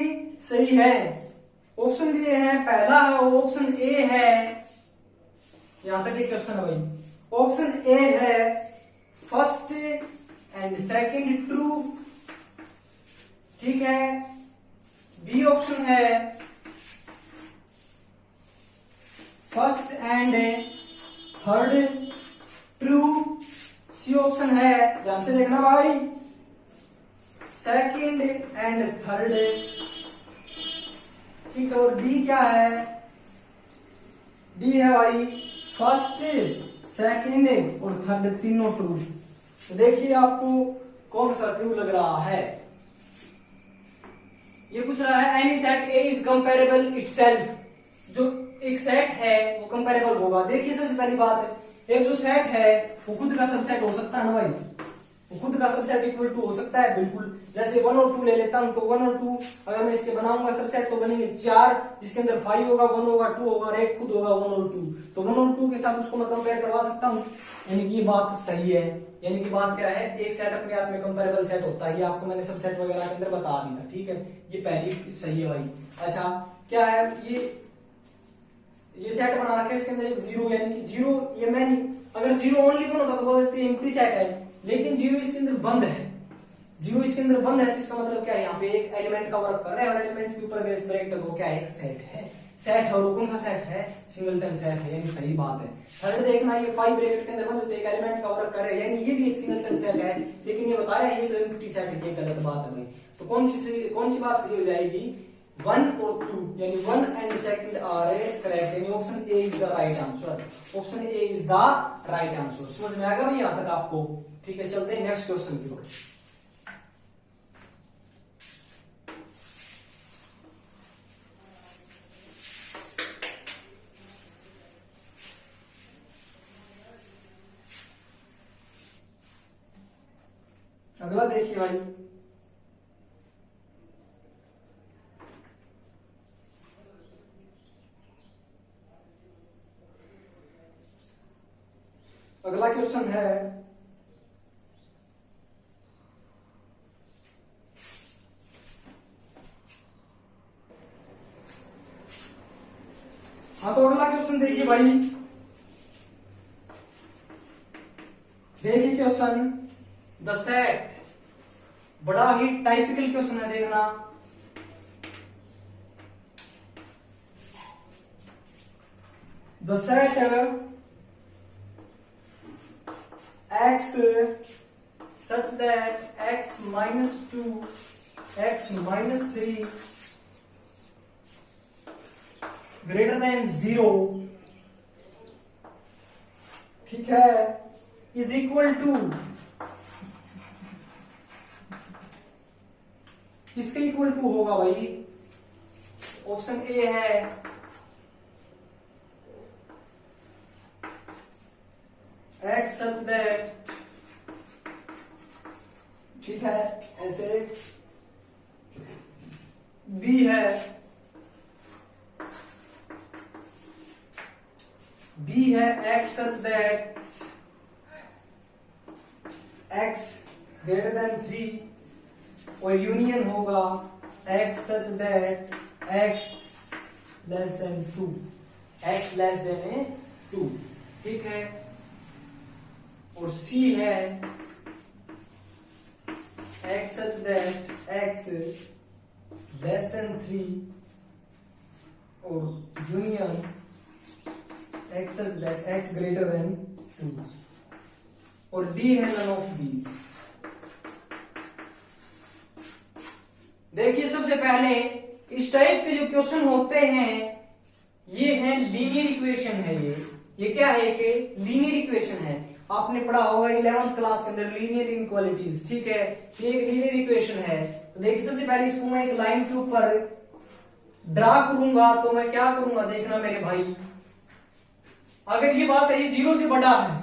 सही है? ऑप्शन दिए हैं, पहला है ऑप्शन ए है, यहां तक एक क्वेश्चन है भाई। ऑप्शन ए है फर्स्ट एंड सेकंड ट्रू। ठीक है। बी ऑप्शन है first and third true. C option है, ध्यान से देखना भाई, सेकंड एंड थर्ड। ठीक है। और डी क्या है? डी है भाई फर्स्ट सेकंड और थर्ड तीनों ट्रू। तो देखिए आपको कौन सा ट्रू लग रहा है। ये पूछ रहा है any set A is comparable itself. जो एक सेट है वो कंपेरेबल होगा। देखिए सबसे पहली बात, एक जो सेट है वो खुद का सबसेट हो सकता है ना भाई? वो खुद का सबसेट इक्वल टू हो सकता है, बिल्कुल। जैसे 1 और 2 ले लेता हूं तो 1 और 2 अगर मैं इसके बनाऊंगा सबसेट तो बनेंगे 4, जिसके अंदर 5 होगा, 1 होगा, 2 होगा और एक खुद होगा 1 और 2। तो 1 और 2 के साथ उसको मैं कंपेयर करवा सकता हूं। यानी कि ये बात सही है। यानी कि बात क्या है, एक सेट अपने आप में कंपेरेबल सेट होता है। ये आपको मैंने सबसेट वगैरह के अंदर बता दिया। ठीक है। ये पहली सही है भाई। अच्छा क्या है, ये सेट बना रखा है, इसके अंदर एक जीरो, यानी कि जीरो ये मैं नहीं, अगर जीरो ओनली वन होता तो बोल सकते हैं एम्प्टी सेट है, लेकिन जीरो इसके अंदर बंद है। जीरो इसके अंदर बंद है तो इसका मतलब क्या है, यहाँ पे एक एलिमेंट का वर्क कर रहा है और एलिमेंट के ऊपर अगर ब्रैकेट तो क्या है, एक सेट है। सेट है और कौन सा सेट है? सिंगलटन सेट है, यानी सही बात है। थर्ड देखना, ये 5 ब्रैकेट के अंदर बंद होते एक एलिमेंट का वर्क कर रहे हैं, यानी ये भी एक सिंगलटन सेट है, लेकिन ये बता रहा है ये तो एम्प्टी सेट है। ये गलत बात है भाई। तो कौन सी बात सही हो जाएगी? 1 और 2, यानी 1 एंड सेकंड आर करेक्ट, यानी option A is the right answer. Option A is the right answer. समझ में आएगा भाई यहां तक आपको? ठीक है, चलते हैं नेक्स्ट क्वेश्चन की ओर। अगला देखिए भाई, अगला क्वेश्चन है हाँ, तो अगला क्वेश्चन देखिए भाई। देखिए क्वेश्चन, द सेट, बड़ा ही टाइपिकल क्वेश्चन है, देखना। The set x such that x minus 2, x minus 3 greater than 0, ठीक है, is equal to, किसके इक्वल टू होगा भाई? ऑप्शन ए है x such that ठीक है, ऐसे बी है, बी है x such that x greater than 3 और यूनियन होगा x such that x less then 2, x less then 2, ठीक है। और C है x such that x less than 3 और union x such that x greater than 2 और D है none of these. देखिए सबसे पहले इस टाइप के जो क्वेश्चन होते हैं ये है लीनियर इक्वेशन है, ये क्या है कि लीनियर इक्वेशन है। आपने पढ़ा होगा 11th क्लास के अंदर लीनियर इनइक्वालिटीज, ठीक है। ये एक लीनियर इक्वेशन है। तो देखिए सबसे पहले इसको मैं एक लाइन के ऊपर ड्रा करूंगा, तो मैं क्या करूंगा देखना मेरे भाई, अगर ये बात है ये 0 से बड़ा है,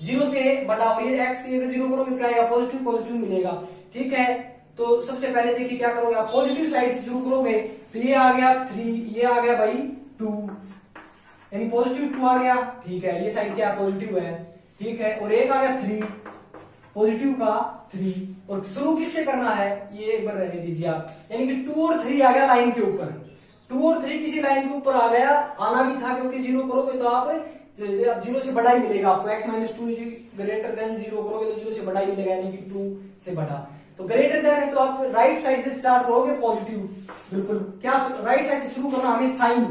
0 से बड़ा और ये x की अगर 0 करोगे क्या आएगा, पॉजिटिव पॉजिटिव मिलेगा, ठीक है। तो सबसे पहले देखिए क्या करोगे आप, पॉजिटिव साइड से शुरू करोगे तो ये आ गया 3, ये आ गया भाई 2, यानी पॉजिटिव 2 आ गया, ठीक है। ये साइड क्या पॉजिटिव है, ठीक है। और एक आ गया 3, पॉजिटिव का 3 और शुरू किससे करना है ये एक बार रहने दीजिए आप, यानी कि 2 और 3 आ गया लाइन के ऊपर, 2 और 3 किसी लाइन के ऊपर आ गया, आना भी था क्योंकि 0 करोगे तो आप 0 से बड़ा ही मिलेगा आपको, x माइनस 2 ग्रेटर देन 0 करोगे तो 0 से बड़ा ही मिलेगा, यानी कि 2 से बड़ा। तो ग्रेटर देन है तो आप राइट साइड से स्टार्ट करोगे पॉजिटिव, बिल्कुल क्या राइट साइड से शुरू करना हमें, साइन,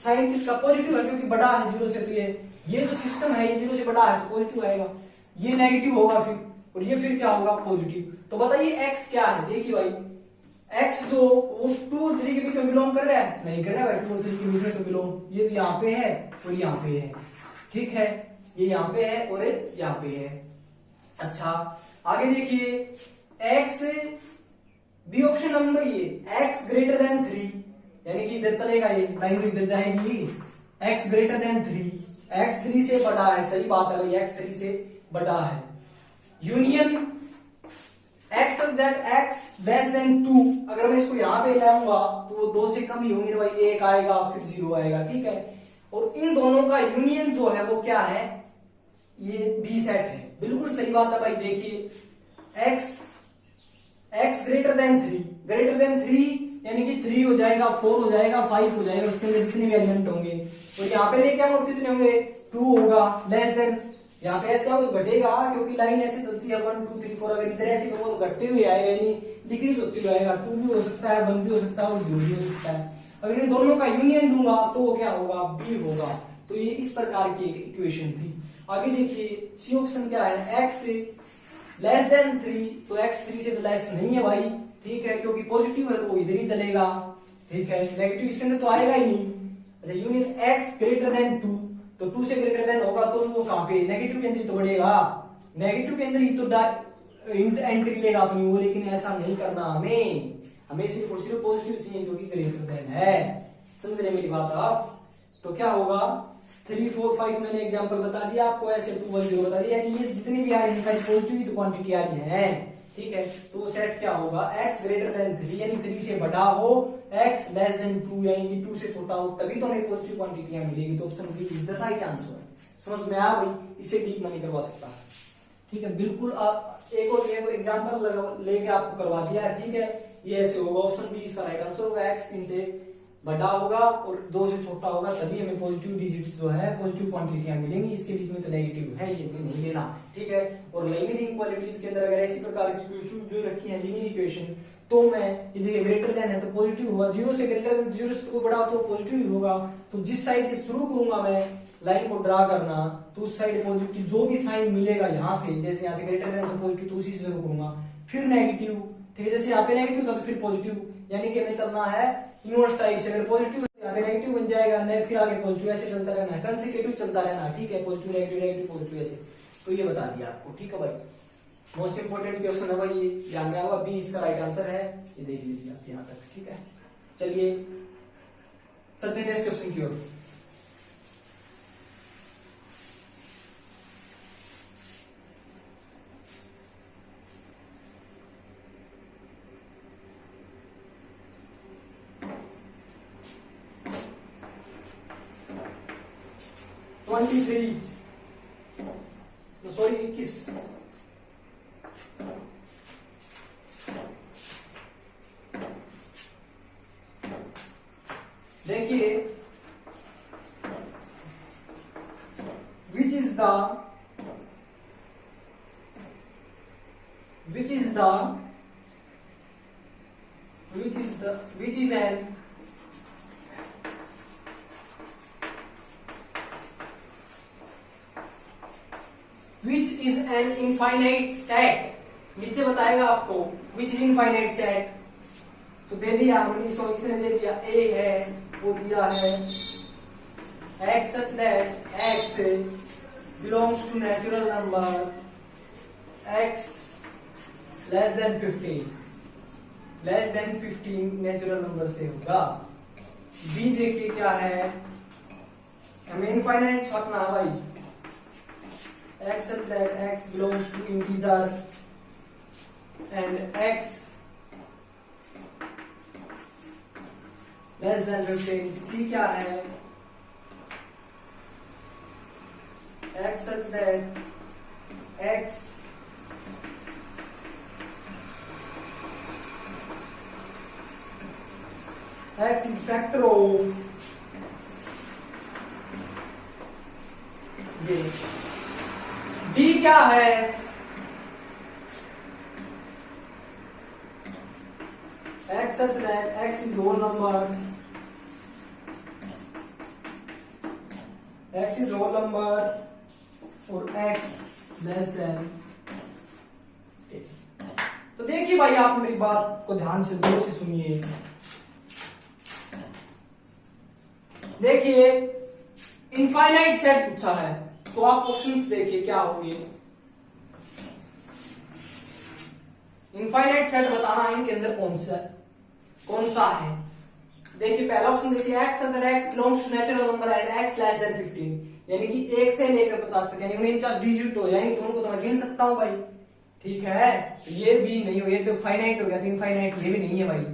साइन किसका पॉजिटिव है क्योंकि बड़ा है 0 से, तो ये जो सिस्टम है ये 0 से बड़ा है तो पॉजिटिव आएगा, ये नेगेटिव होगा फिर, और ये फिर क्या होगा पॉजिटिव। तो बताइए x क्या है, देखिए भाई x जो वो 2 और 3 के बीच में बिलोंग कर रहा है, नहीं कर रहा है 2 और 3 के बीच में तो बिलोंग, ये तो यहाँ पे है और यहाँ पे है, ठीक है। ये यहाँ पे है और यहाँ पे है। अच्छा आगे देखिए x, बी ऑप्शन नंबर ये x ग्रेटर देन 3, यानी कि इधर चलेगा ये लाइन तो इधर जाएगी, x ग्रेटर देन 3, x 3 से बड़ा है, सही बात है भाई x 3 से बड़ा है, union x such that x less then 2, अगर मैं इसको यहां पे लाऊंगा तो वो 2 से कम ही होंगे भाई, 1 आएगा फिर 0 आएगा, ठीक है। और इन दोनों का यूनियन जो है वो क्या है, ये बी सेट है, बिल्कुल सही बात है भाई। देखिए x greater than 3, greater than 3 यानी कि 3 हो जाएगा, 4 हो जाएगा, 5 हो जाएगा, उसके अंदर जितने भी एलिमेंट होंगे, तो यहाँ पे लेके आऊंगा कितने होंगे, 2 होगा, लेस देन यहाँ पे ऐसे आओ तो घटेगा क्योंकि लाइन ऐसे चलती है 1 2 3 4, अगर इधर ऐसे करो तो घटते हुए आएगा, यानी डिक्रीज होती हुए आएगा, 2 भी हो सकता है, 1 भी हो सकता है और 0 भी हो सकता है। अगर इन दोनों का यूनियन लूंगा तो वो क्या होगा, बी होगा। तो ये इस प्रकार की एक इक्वेशन थी। आगे देखिए सी ऑप्शन क्या है, x लेस देन 3, तो x 3 से तो लेस नहीं है भाई, ठीक है, क्योंकि पॉजिटिव है तो वो इधर ही चलेगा, ठीक है, नेगेटिव इसके अंदर तो आएगा ही नहीं। अच्छा यूनियन x ग्रेटर देन 2, तो 2 से ग्रेटर देन होगा तो वो कहां पे, नेगेटिव के अंदर ही तो बढ़ेगा, नेगेटिव के अंदर ही तो एंट्री लेगा अपनी वो, लेकिन ऐसा नहीं करना हमें सिर्फ और सिर्फ पॉजिटिव चाहिए क्योंकि ग्रेटर देन है, समझ रहे मेरी बात आप। तो क्या होगा 3 4 5 मैंने एग्जांपल बता दिया आपको, ऐसे 2 1 0 बता दिया, ये जितनी भी आ रही है पॉजिटिव तो क्वांटिटी आ रही है, ठीक है। तो सेट क्या होगा, x ग्रेटर देन 3 यानी 3 से बड़ा हो, x लेस देन 2 यानी 2 से छोटा हो, तभी तो हमें पॉजिटिव क्वांटिटियां मिलेगी। तो option B is the right answer. समझ में आया भाई, इससे डीप मैं नहीं करवा सकता, ठीक है। बिल्कुल आप एक और एग्जांपल लेके आपको करवा दिया है, ठीक है। ये ऐसे होगा, ऑप्शन बी इसका राइट आंसर होगा, x 3 से बड़ा होगा और 2 से छोटा होगा, तभी हमें पॉजिटिव डिजिट्स जो है पॉजिटिव क्वांटिटियां मिलेंगी, इसके बीच में तो नेगेटिव है, ये नहीं लेना, ठीक है। और लीनियर इक्वालिटीज के अंदर अगर ऐसी प्रकार की इक्वेशन जो रखी है लीनियर इक्वेशन, तो मैं ये देखिए ग्रेटर देन है तो पॉजिटिव होगा, 0 से ग्रेटर देन 0 से बड़ा हो तो पॉजिटिव ही होगा। तो जिस साइड से शुरू करूंगा मैं लाइन को ड्रा करना, तो उस साइड पॉजिटिव जो भी साइन मिलेगा यहाँ से, जैसे यहाँ से ग्रेटर देन तो पॉजिटिव, तो उसी से शुरू करूंगा, फिर नेगेटिव, ठीक है। जैसे यहाँ पे नेगेटिव था तो फिर पॉजिटिव, यानी कि हमें चलना है इनवर्स टाइप से, अगर पॉजिटिव यहाँ पे नेगेटिव बन जाएगा, फिर आगे पॉजिटिव, ऐसे चलता रहना है, कंसेक्यूटिव चलता रहना है, ठीक है, पॉजिटिव नेगेटिव नेगेटिव पॉजिटिव ऐसे। तो ये बता दिया आपको, ठीक है भाई। मोस्ट इंपोर्टेंट क्वेश्चन है भाई, ये ध्यान में आएगा, बी इसका राइट आंसर है, ये देख लीजिए आप यहाँ तक, ठीक है। चलिए चलते हैं नेक्स्ट क्वेश्चन की ओर। 23 सॉरी 21 देखिए which is an infinite set। नीचे बताएगा आपको which is infinite set। तो दे दिया हमने, इसने दे दिया a है, वो दिया है x such that x belongs to natural number x less than 15 natural number से होगा। b देखिए क्या है, हमें इनफाइनाइट छापना है भाई, x such that x belongs to integer and x less than 15। c क्या है, x such that x is factor of ये। d क्या है, x such that x is whole number, x is whole number और x less than 8। तो देखिए भाई, आप मेरी बात को ध्यान से गौर से सुनिए। देखिए इनफाइनाइट सेट पूछा है, तो आप ऑप्शंस देखिए क्या होंगे। इनफाइनाइट सेट बताना है इनके अंदर कौन सा है। देखिए पहला ऑप्शन देखिए x अंदर x belongs to natural number and x less than 15, यानी कि 1 से लेकर 50 तक, यानी 49 डिजिट हो जाएंगे, तो उनको तो मैं गिन सकता हूं भाई। ठीक है, तो ये भी नहीं हो, ये तो फाइनाइट हो गया, तो इनफाइनाइट ये भी नहीं है भाई।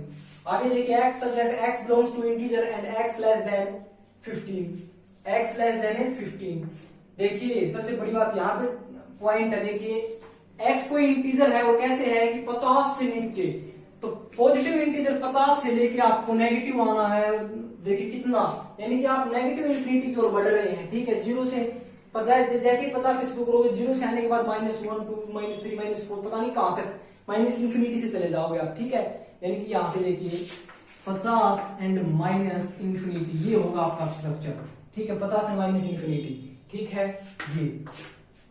आगे देखिए x अंदर x belongs to integer and x less than 15, x less than 15। देखिए सबसे बड़ी बात यहाँ पे पॉइंट है, देखिए x कोई इंटीजर है, वो कैसे है कि 50 से नीचे, तो पॉजिटिव इंटीजर 50 से लेके आपको नेगेटिव आना है। देखिए कितना, यानी कि आप नेगेटिव इंफिनिटी की ओर बढ़ रहे हैं। ठीक है, 0 से 50, जैसे ही 50 से शुरू करोगे, 0 से आने के बाद -1 2 -3 -4 पता नहीं कहां तक माइनस इंफिनिटी से चले जाओगे आप। ठीक है, यानी कि यहां से देखिए 50 एंड माइनस इंफिनिटी, ये होगा आपका स्ट्रक्चर। ठीक है, 50 एंड माइनस इंफिनिटी। ठीक है, ये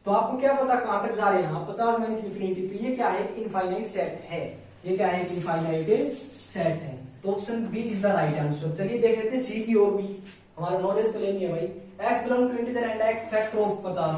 तो आपको क्या पता कहां तक जा रहे हैं आप, 50 माइनस इंफिनिटी। तो ये क्या है, इनफाइनाइट सेट है। ये क्या है, इनफाइनाइट सेट है। तो option B is the right answer. चलिए देख लेते हैं सी की ओर भी, हमारा नॉलेज तो लेनी है भाई। x belong to integer and x factor of 50,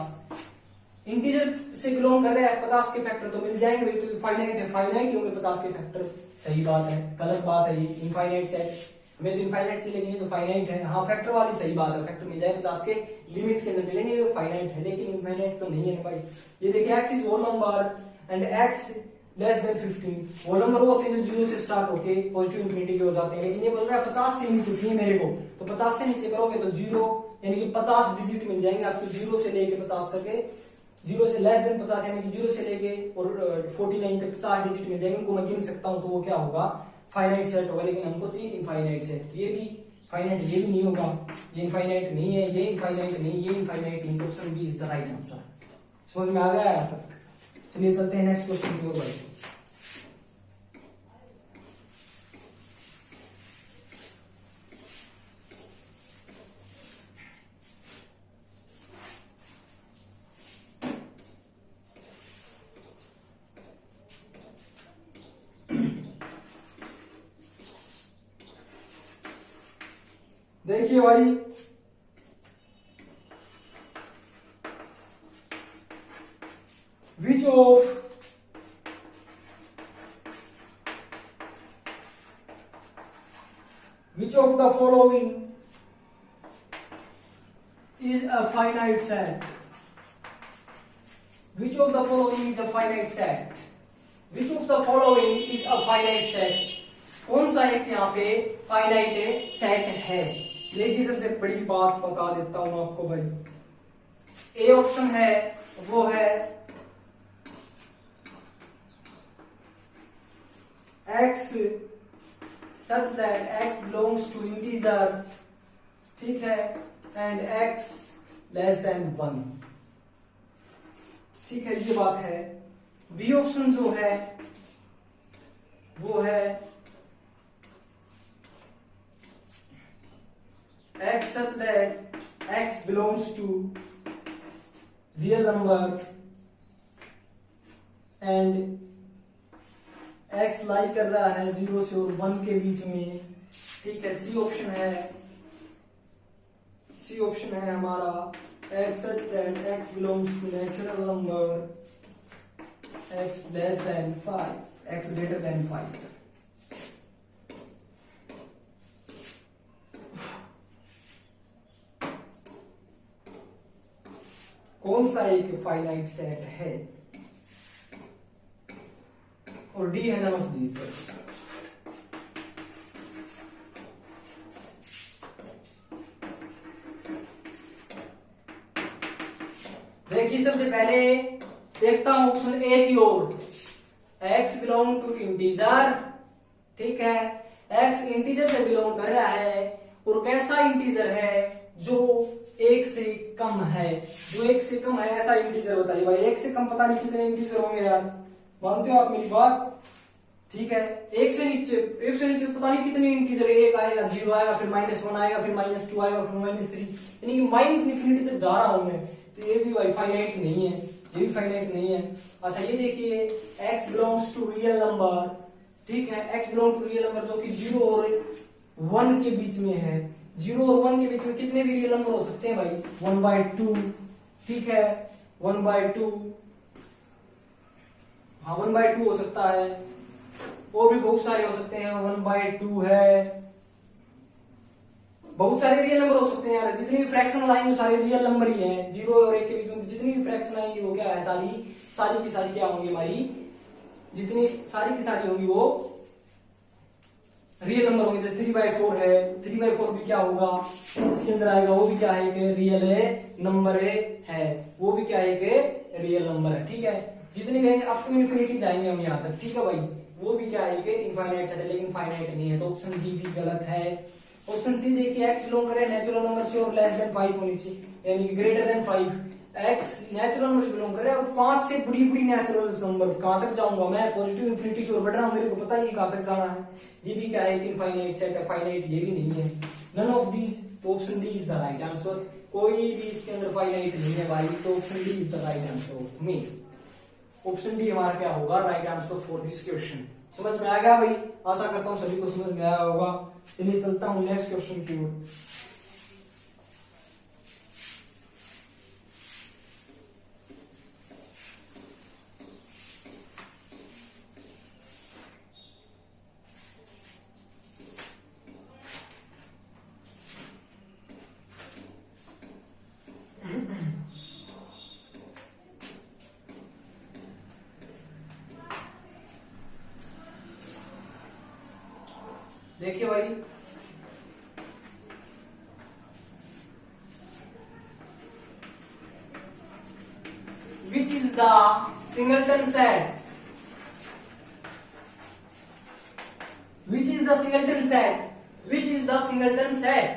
integer से बिलोंग कर रहे हैं, 50 के फैक्टर तो मिल जाएंगे भाई, तो फाइनाइट है, फाइनाइट होंगे 50 के फैक्टर। सही बात है, गलत बात है ये, इनफाइनाइट सेट हमें तो इनफाइनाइट से लेंगे तो फाइनाइट है। हाँ, फैक्टर वाली सही बात है, फैक्टर मिल जाए 50 के लिमिट के अंदर मिलेंगे, वो फाइनाइट है, लेकिन इनफाइनाइट तो नहीं है भाई। ये देखिए x is whole number and x less than 15, whole number वो होते हैं जो 0 से स्टार्ट होके पॉजिटिव इंफिनिटी के हो जाते हैं, लेकिन ये बोल रहा है 50 से नीचे चाहिए मेरे को, तो 50 से नीचे करोगे तो 0 यानी कि 50 डिजिट मिल जाएंगे आपको, 0 से लेके 50 तक के, 0 से लेस देन 50 यानी कि 0 से लेके और 49 तक 50 डिजिट मिल जाएंगे, उनको मैं गिन सकता हूं, तो वो क्या होगा, फाइनाइट सेट होगा। लेकिन हमको चाहिए इनफाइनाइट सेट, ये भी फाइनाइट, ये भी नहीं होगा, ये इनफाइनाइट नहीं है, ये इनफाइनाइट नहीं, ये इनफाइनाइट नहीं। Option B is the right answer. समझ में आ गया यहाँ तक? चलिए चलते हैं नेक्स्ट क्वेश्चन की ओर भाई। देखिए भाई, which of the following is a finite set? Which of the following is a finite set? Which of the following is a finite set? कौन सा एक यहाँ पे फाइनाइट सेट है? देखिए सबसे बड़ी बात बता देता हूं आपको भाई, ए ऑप्शन है वो है x such that x belongs to integer, ठीक है, एंड x लेस देन 1, ठीक है, ये बात है। बी ऑप्शन जो है वो है x such that x belongs to real number and x लाई कर रहा है 0 से और 1 के बीच में, ठीक है। सी ऑप्शन है हमारा x such that x belongs to natural number, x less than 5, x greater than 5। कौन सा एक फाइनाइट सेट है, और डी है नन ऑफ दीज। देखिए सबसे पहले देखता हूं ऑप्शन ए की ओर, x बिलोंग टू इंटीजर, ठीक है, x इंटीजर से बिलोंग कर रहा है, और कैसा इंटीजर है जो 1 से कम है, जो 1 से कम है ऐसा इंटीजर बताइए भाई। 1 से कम पता नहीं कितने इंटीजर होंगे यार, मानते हो आप मेरी बात, ठीक है। 1 से नीचे पता नहीं कितने इंटीजर, 1 आएगा, 0 आएगा, फिर -1 आएगा, फिर -2 आएगा, फिर -3, यानी कि माइनस इन्फिनिटी तक जा रहा हूं मैं, तो ये भी भाई फाइनाइट नहीं है, ये भी फाइनाइट नहीं है। अच्छा ये देखिए x belongs to real number, ठीक है, x belong to real number जो कि 0 और 1 के बीच में है। 0 और 1 के बीच में कितने भी रियल नंबर हो सकते हैं भाई, 1/2, ठीक है, 1/2, हाँ 1/2 हो सकता है, और भी बहुत सारे हो सकते हैं, 1/2 है, बहुत सारे रियल नंबर हो सकते हैं यार। जितनी भी फ्रैक्शन आएंगे वो सारे रियल नंबर ही हैं। 0 और 1 के बीच में जितनी भी फ्रैक्शन आएंगी वो क्या है, सारी की सारी क्या होंगी हमारी, जितनी सारी की सारी होंगी वो रियल नंबर होंगे। जैसे 3/4 है, 3/4 भी क्या होगा, इसके अंदर आएगा, वो भी क्या है, एक रियल नंबर है, वो भी क्या है, एक रियल नंबर है, ठीक है। जितने भी अप टू इन्फिनिटी जाएंगे हम यहाँ तक, ठीक है भाई, वो भी क्या है, इनफाइनाइट सेट है, लेकिन फाइनाइट नहीं है, तो ऑप्शन डी भी गलत है। ऑप्शन सी देखिए, x बिलोंग करे नेचुरल नंबर से और लेस देन 5 होनी चाहिए, यानी कि greater than 5। x natural number से बिलोंग करे और 5 से बड़ी नेचुरल नंबर, कहां तक जाऊंगा मैं, पॉजिटिव इंफिनिटी की ओर बढ़ रहा हूं, मेरे को पता ही कहां तक जाना है। ये भी क्या है, इनफाइनाइट सेट है, फाइनाइट ये भी नहीं है, नन ऑफ दीज, तो option D is the right answer. कोई भी इसके अंदर फाइनाइट नहीं है भाई, तो option D is the right answer of me. Option D हमारा क्या होगा, right answer for this question. समझ में आ गया भाई, आशा करता हूं सभी को समझ में आया होगा। चलिए चलता हूं नेक्स्ट क्वेश्चन की ओर। देखिए भाई, which is the singleton set, which is the singleton set, which is the singleton set।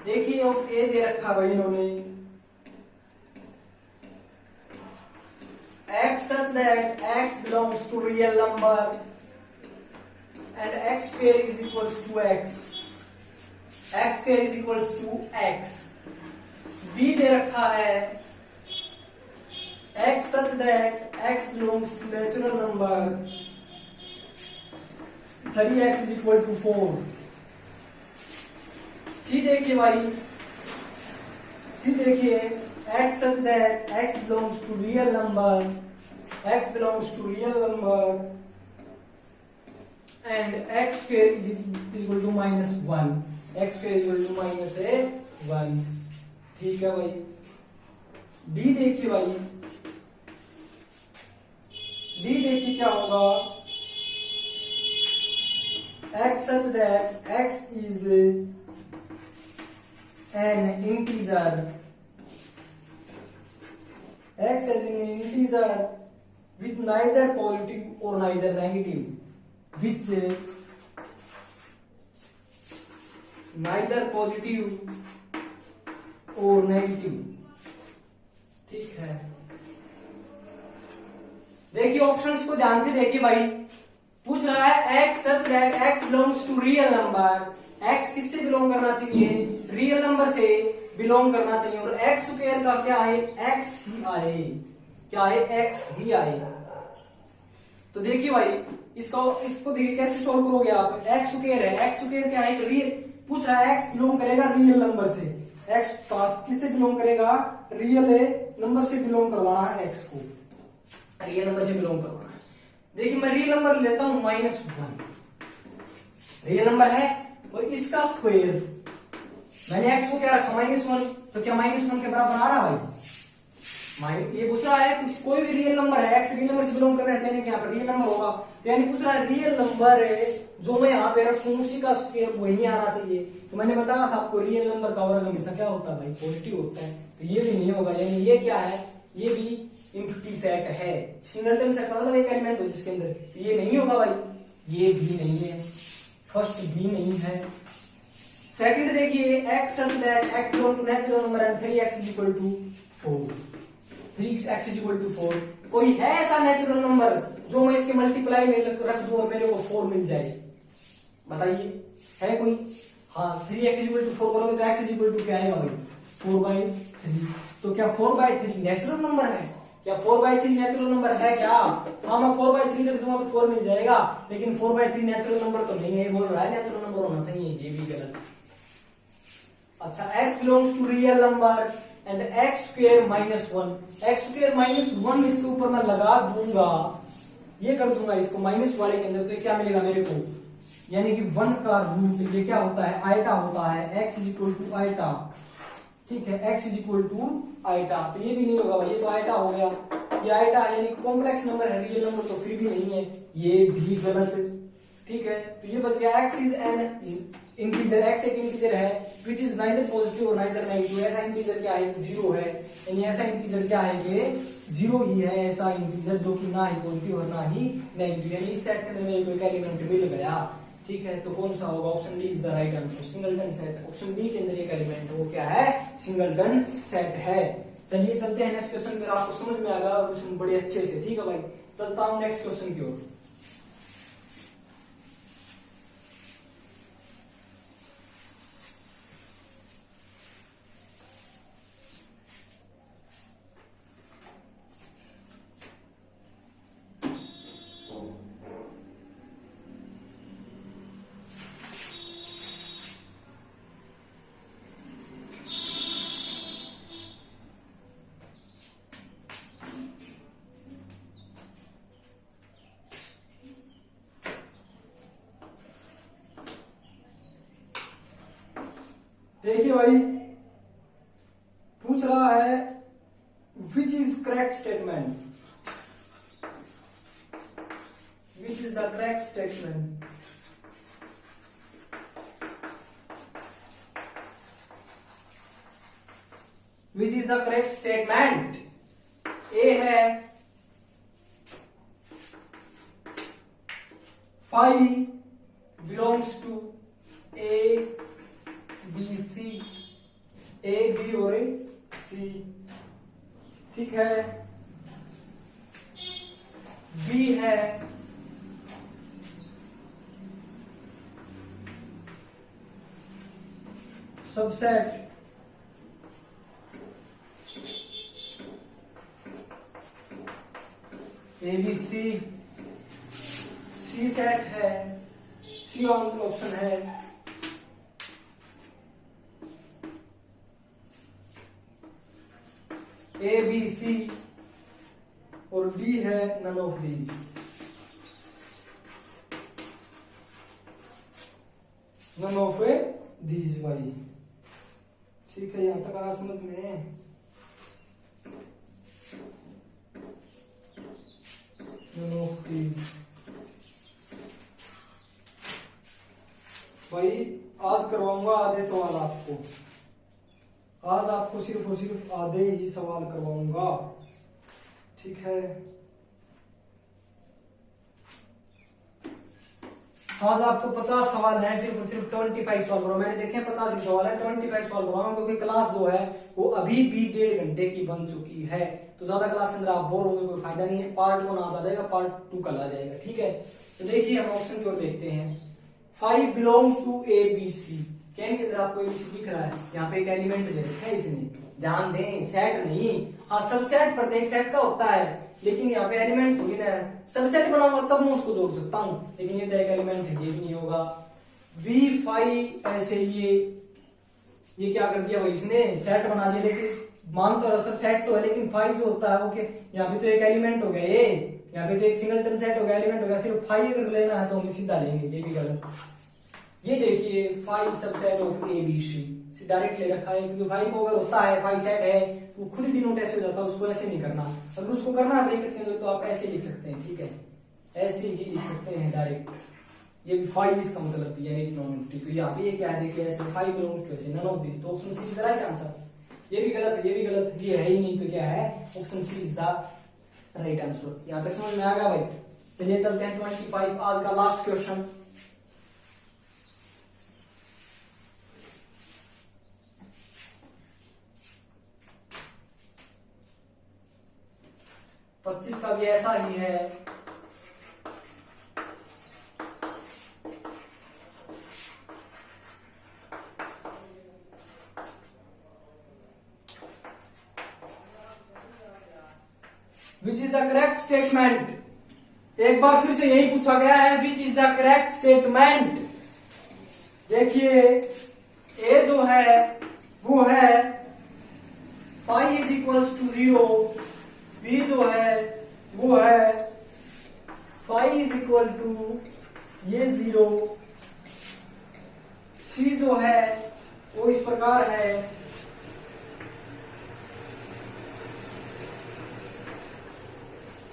देखिए अब ए दे रखा भाई इन्होंने, x such that x belongs to real number and x square is equals to x square is equals to x। b दे रखा है x such that x belongs to natural number, 3x is equal to 4। c देखिए भाई, c देखिए x such that x belongs to real number, x belongs to real number and x square is equal to -1, x square is equal to -1, ठीक है भाई। d देखिए भाई, d देखिए क्या होगा, x such that x is an integer x as an integer with neither positive or neither negative, which neither positive or negative। ठीक है, देखिए ऑप्शंस को ध्यान से देखिए भाई। पूछ रहा है x such that x belongs to real number, x किससे बिलोंग करना चाहिए, रियल नंबर से बिलोंग करना चाहिए, और x स्क्वायर का क्या है, x ही आए, क्या है, x ही आए। तो देखिए भाई इसको देखिए कैसे सोल्व करोगे आप। x स्क्वायर है, x स्क्वायर क्या है, रियल, पूछ रहा है x बिलोंग करेगा रियल नंबर से, x पास किससे बिलोंग करेगा, रियल नंबर से बिलोंग करवाना है, x को रियल नंबर से बिलोंग करवाना है। देखिए मैं रियल नंबर लेता हूं -1, रियल नंबर है, और इसका स्क्वायर, मैंने x को क्या रखा -1, तो क्या -1 के बराबर आ रहा भाई, ये पूछ रहा है कोई भी रियल नंबर है, x रियल नंबर से बिलोंग कर रहा है, यानी कि यहाँ पर रियल नंबर होगा, तो यानी पूछ रहा है रियल नंबर जो मैं यहाँ पे रखूं उसी का स्क्वायर वही आना चाहिए। तो मैंने बताया था आपको रियल नंबर का वर्ग हमेशा क्या होता है भाई, पॉजिटिव होता है, तो ये भी नहीं होगा, यानी ये क्या है, ये भी एम्प्टी सेट है, सिंगलटन सेट मतलब एक एलिमेंट हो जिसके अंदर, तो ये नहीं होगा भाई, ये भी नहीं है, फर्स्ट भी नहीं है। सेकंड देखिए x such that x belong to natural number and 3x is equal to 4, 3x is equal to 4, कोई है ऐसा नेचुरल नंबर जो मैं इसके मल्टीप्लाई में रख दूं और मेरे को 4 मिल जाए, बताइए है कोई। हाँ 3x is equal to 4 करोगे तो x is equal to क्या आएगा भाई, 4/3, तो क्या 4/3 नेचुरल नंबर है, क्या 4/3 नेचुरल नंबर है क्या, हाँ मैं 4/3 रख दूंगा तो 4 मिल जाएगा, लेकिन 4/3 नेचुरल नंबर तो नहीं है, बोल रहा है नेचुरल नंबर होना चाहिए, ये भी गलत। अच्छा x belongs to real number and x square -1, x square -1 इसके ऊपर मैं लगा दूंगा, ये कर दूंगा इसको माइनस वाले के अंदर, तो क्या मिलेगा मेरे को, यानी कि 1 का रूट, ये क्या होता है, आयटा होता है, x is equal to iota, ठीक है, x is equal to iota, तो ये भी नहीं होगा भाई, ये तो आयटा हो गया, ये आयटा यानी कॉम्प्लेक्स नंबर है, रियल नंबर तो फिर भी नहीं है, ये भी गलत, ठीक है। तो ये बच गया x is an integer, x एक इंटीजर है विच इज नाइदर पॉजिटिव और नाइदर नेगेटिव, ऐसा इंटीजर क्या है, 0 है, यानी ऐसा इंटीजर क्या है कि 0 ही है, ऐसा इंटीजर जो कि ना ही पॉजिटिव और ना ही नेगेटिव, यानी इस सेट के अंदर मेरे को एक एलिमेंट मिल गया, ठीक है। तो कौन सा होगा, option D is the right answer, singleton set, option D के अंदर एक एलिमेंट वो क्या है, सिंगलटन सेट है। चलिए चलते हैं नेक्स्ट क्वेश्चन, अगर आपको समझ में आ गया क्वेश्चन बड़े अच्छे से, ठीक है भाई, चलता हूं नेक्स्ट क्वेश्चन की ओर। देखिए भाई पूछ रहा है which is correct statement, which is the correct statement, which is the correct statement, A है five belongs to A B C, A B और सी, ठीक है, बी है subset A B C, C set है, C option है, ए B सी, और D है none of these, none of these भाई, ठीक है, यहां तक आया समझ में, नन ऑफ दीज भाई। आज करवाऊंगा आधे सवाल आपको, आज आपको सिर्फ और सिर्फ आधे ही सवाल करवाऊंगा, ठीक है। आज आपको 50 सवाल है, सिर्फ और सिर्फ 25 सवाल करो। मैंने देखे 50 ही सवाल है, 25 सवाल करवाऊंगा क्योंकि क्लास जो है वो अभी भी 1.5 घंटे की बन चुकी है। तो ज्यादा क्लास के अंदर आप बोर होंगे, कोई फायदा नहीं है। पार्ट 1 आज आ जाएगा, पार्ट 2 कल आ जाएगा, ठीक है। तो देखिए हम ऑप्शन की ओर देखते हैं। 5 belong to A B C. कैन के अंदर आपको एबीसी दिख रहा है, यहाँ पे एक एलिमेंट दे रखा है इसने, ध्यान दें, सेट नहीं। हाँ सबसेट प्रत्येक सेट का होता है, लेकिन यहाँ पे एलिमेंट थोड़ी ना, सबसेट बनाऊंगा तब मैं उसको जोड़ सकता हूँ, लेकिन ये तो एक एलिमेंट है, ये भी नहीं होगा। V5 ऐसे ये क्या कर दिया भाई, इसने सेट बना दिया, लेकिन मान तो सब सेट तो है, लेकिन 5 जो होता है ओके, यहाँ पे तो एक एलिमेंट हो गया, ये यहाँ पे तो एक सिंगलटन सेट हो गया, एलिमेंट हो गया। सिर्फ 5 अगर लेना है तो हम सीधा लेंगे, ये भी गलत। ये देखिए 5 subset of A B C direct ले रखा है, क्योंकि 5 अगर होता है 5 सेट है तो खुद डिनोट ऐसे हो जाता है, उसको ऐसे नहीं करना। अगर उसको करना है ब्रैकेट के अंदर तो आप ऐसे लिख सकते हैं, ठीक है, ऐसे ही लिख सकते हैं डायरेक्ट। ये भी 5 इसका मतलब भी है नॉन। तो यहाँ पे ये क्या है, देखिए ऐसे 5 बिलोंग्स टू ऐसे, नन ऑफ दिस। तो option C is the right answer. ये भी गलत है, ये भी गलत है, ये है ही नहीं, तो क्या है, option C is the right answer. यहाँ तक समझ में आ गया भाई। चलिए चलते हैं 25 आज का लास्ट क्वेश्चन। पच्चीस का भी ऐसा ही है। Which is the correct statement. एक बार फिर से यही पूछा गया है, which is the correct statement. देखिए ए जो है वो है 5 इज इक्वल्स टू 0, बी जो है वो है 5 इज इक्वल टू ये 0, सी जो है वो इस प्रकार है,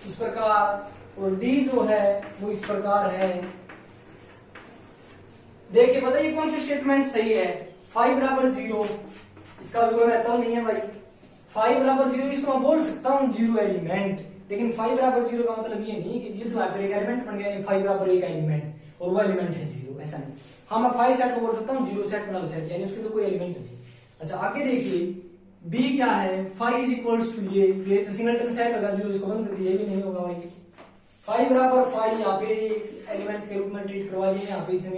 इस प्रकार, और डी जो है वो इस प्रकार है। देखिए बताइए कौन सी स्टेटमेंट सही है। 5 बराबर 0, इसका भी कोई महत्व नहीं है भाई। 5 बराबर 0 इसको मैं बोल सकता हूँ 0 एलिमेंट, लेकिन 5 बराबर 0 का मतलब ये नहीं कि ये तो एक एलिमेंट बन गया, 5 बराबर एक एलिमेंट और वो एलिमेंट है 0, ऐसा नहीं। हाँ मैं 5 सेट को बोल सकता हूँ 0 सेट नल सेट, यानी उसके तो कोई एलिमेंट नहीं। अच्छा आगे देखिए बी क्या है, 5 इज इक्वल्स टू ये तो सिंगलटन सेट होगा, 0 इसको बंद कर दिया, ये भी नहीं होगा भाई। 5 बराबर 5 यहाँ पे एलिमेंट के रूप में ट्रीट करवा दिए, यहाँ पे इसने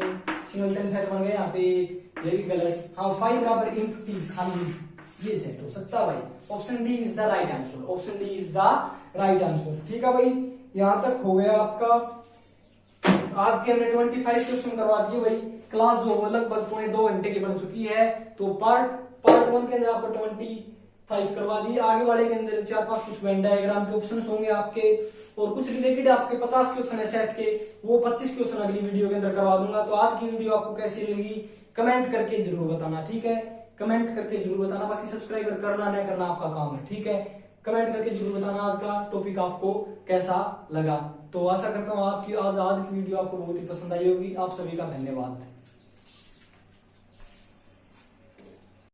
सिंगलटन सेट बन गया, यहाँ पे ये भी गलत। हाँ 5 बराबर एम्प्टी खाली, ये सेट हो सकता है भाई। Option D is the right answer, option D is the right answer. ठीक है भाई, यहां तक हो गया आपका। आज के हमने 25 क्वेश्चन करवा दिए भाई। क्लास जो लगभग 2.5 घंटे की बन चुकी है, तो पार्ट 1 के अंदर आपको 25 करवा दिए। आगे वाले के अंदर 4-5 कुछ वेन डायग्राम के ऑप्शंस होंगे आपके, और कुछ रिलेटेड आपके 50 क्वेश्चन है सेट के, वो 25 क्वेश्चन अगली वीडियो के अंदर करवा दूंगा। तो आज की वीडियो आपको कैसी लगी कमेंट करके जरूर बताना, ठीक है, कमेंट करके जरूर बताना। बाकी सब्सक्राइब करना नहीं करना आपका काम है, ठीक है, कमेंट करके जरूर बताना आज का टॉपिक आपको कैसा लगा। तो आशा करता हूँ आपकी आज की वीडियो आपको बहुत ही पसंद आई होगी। आप सभी का धन्यवाद।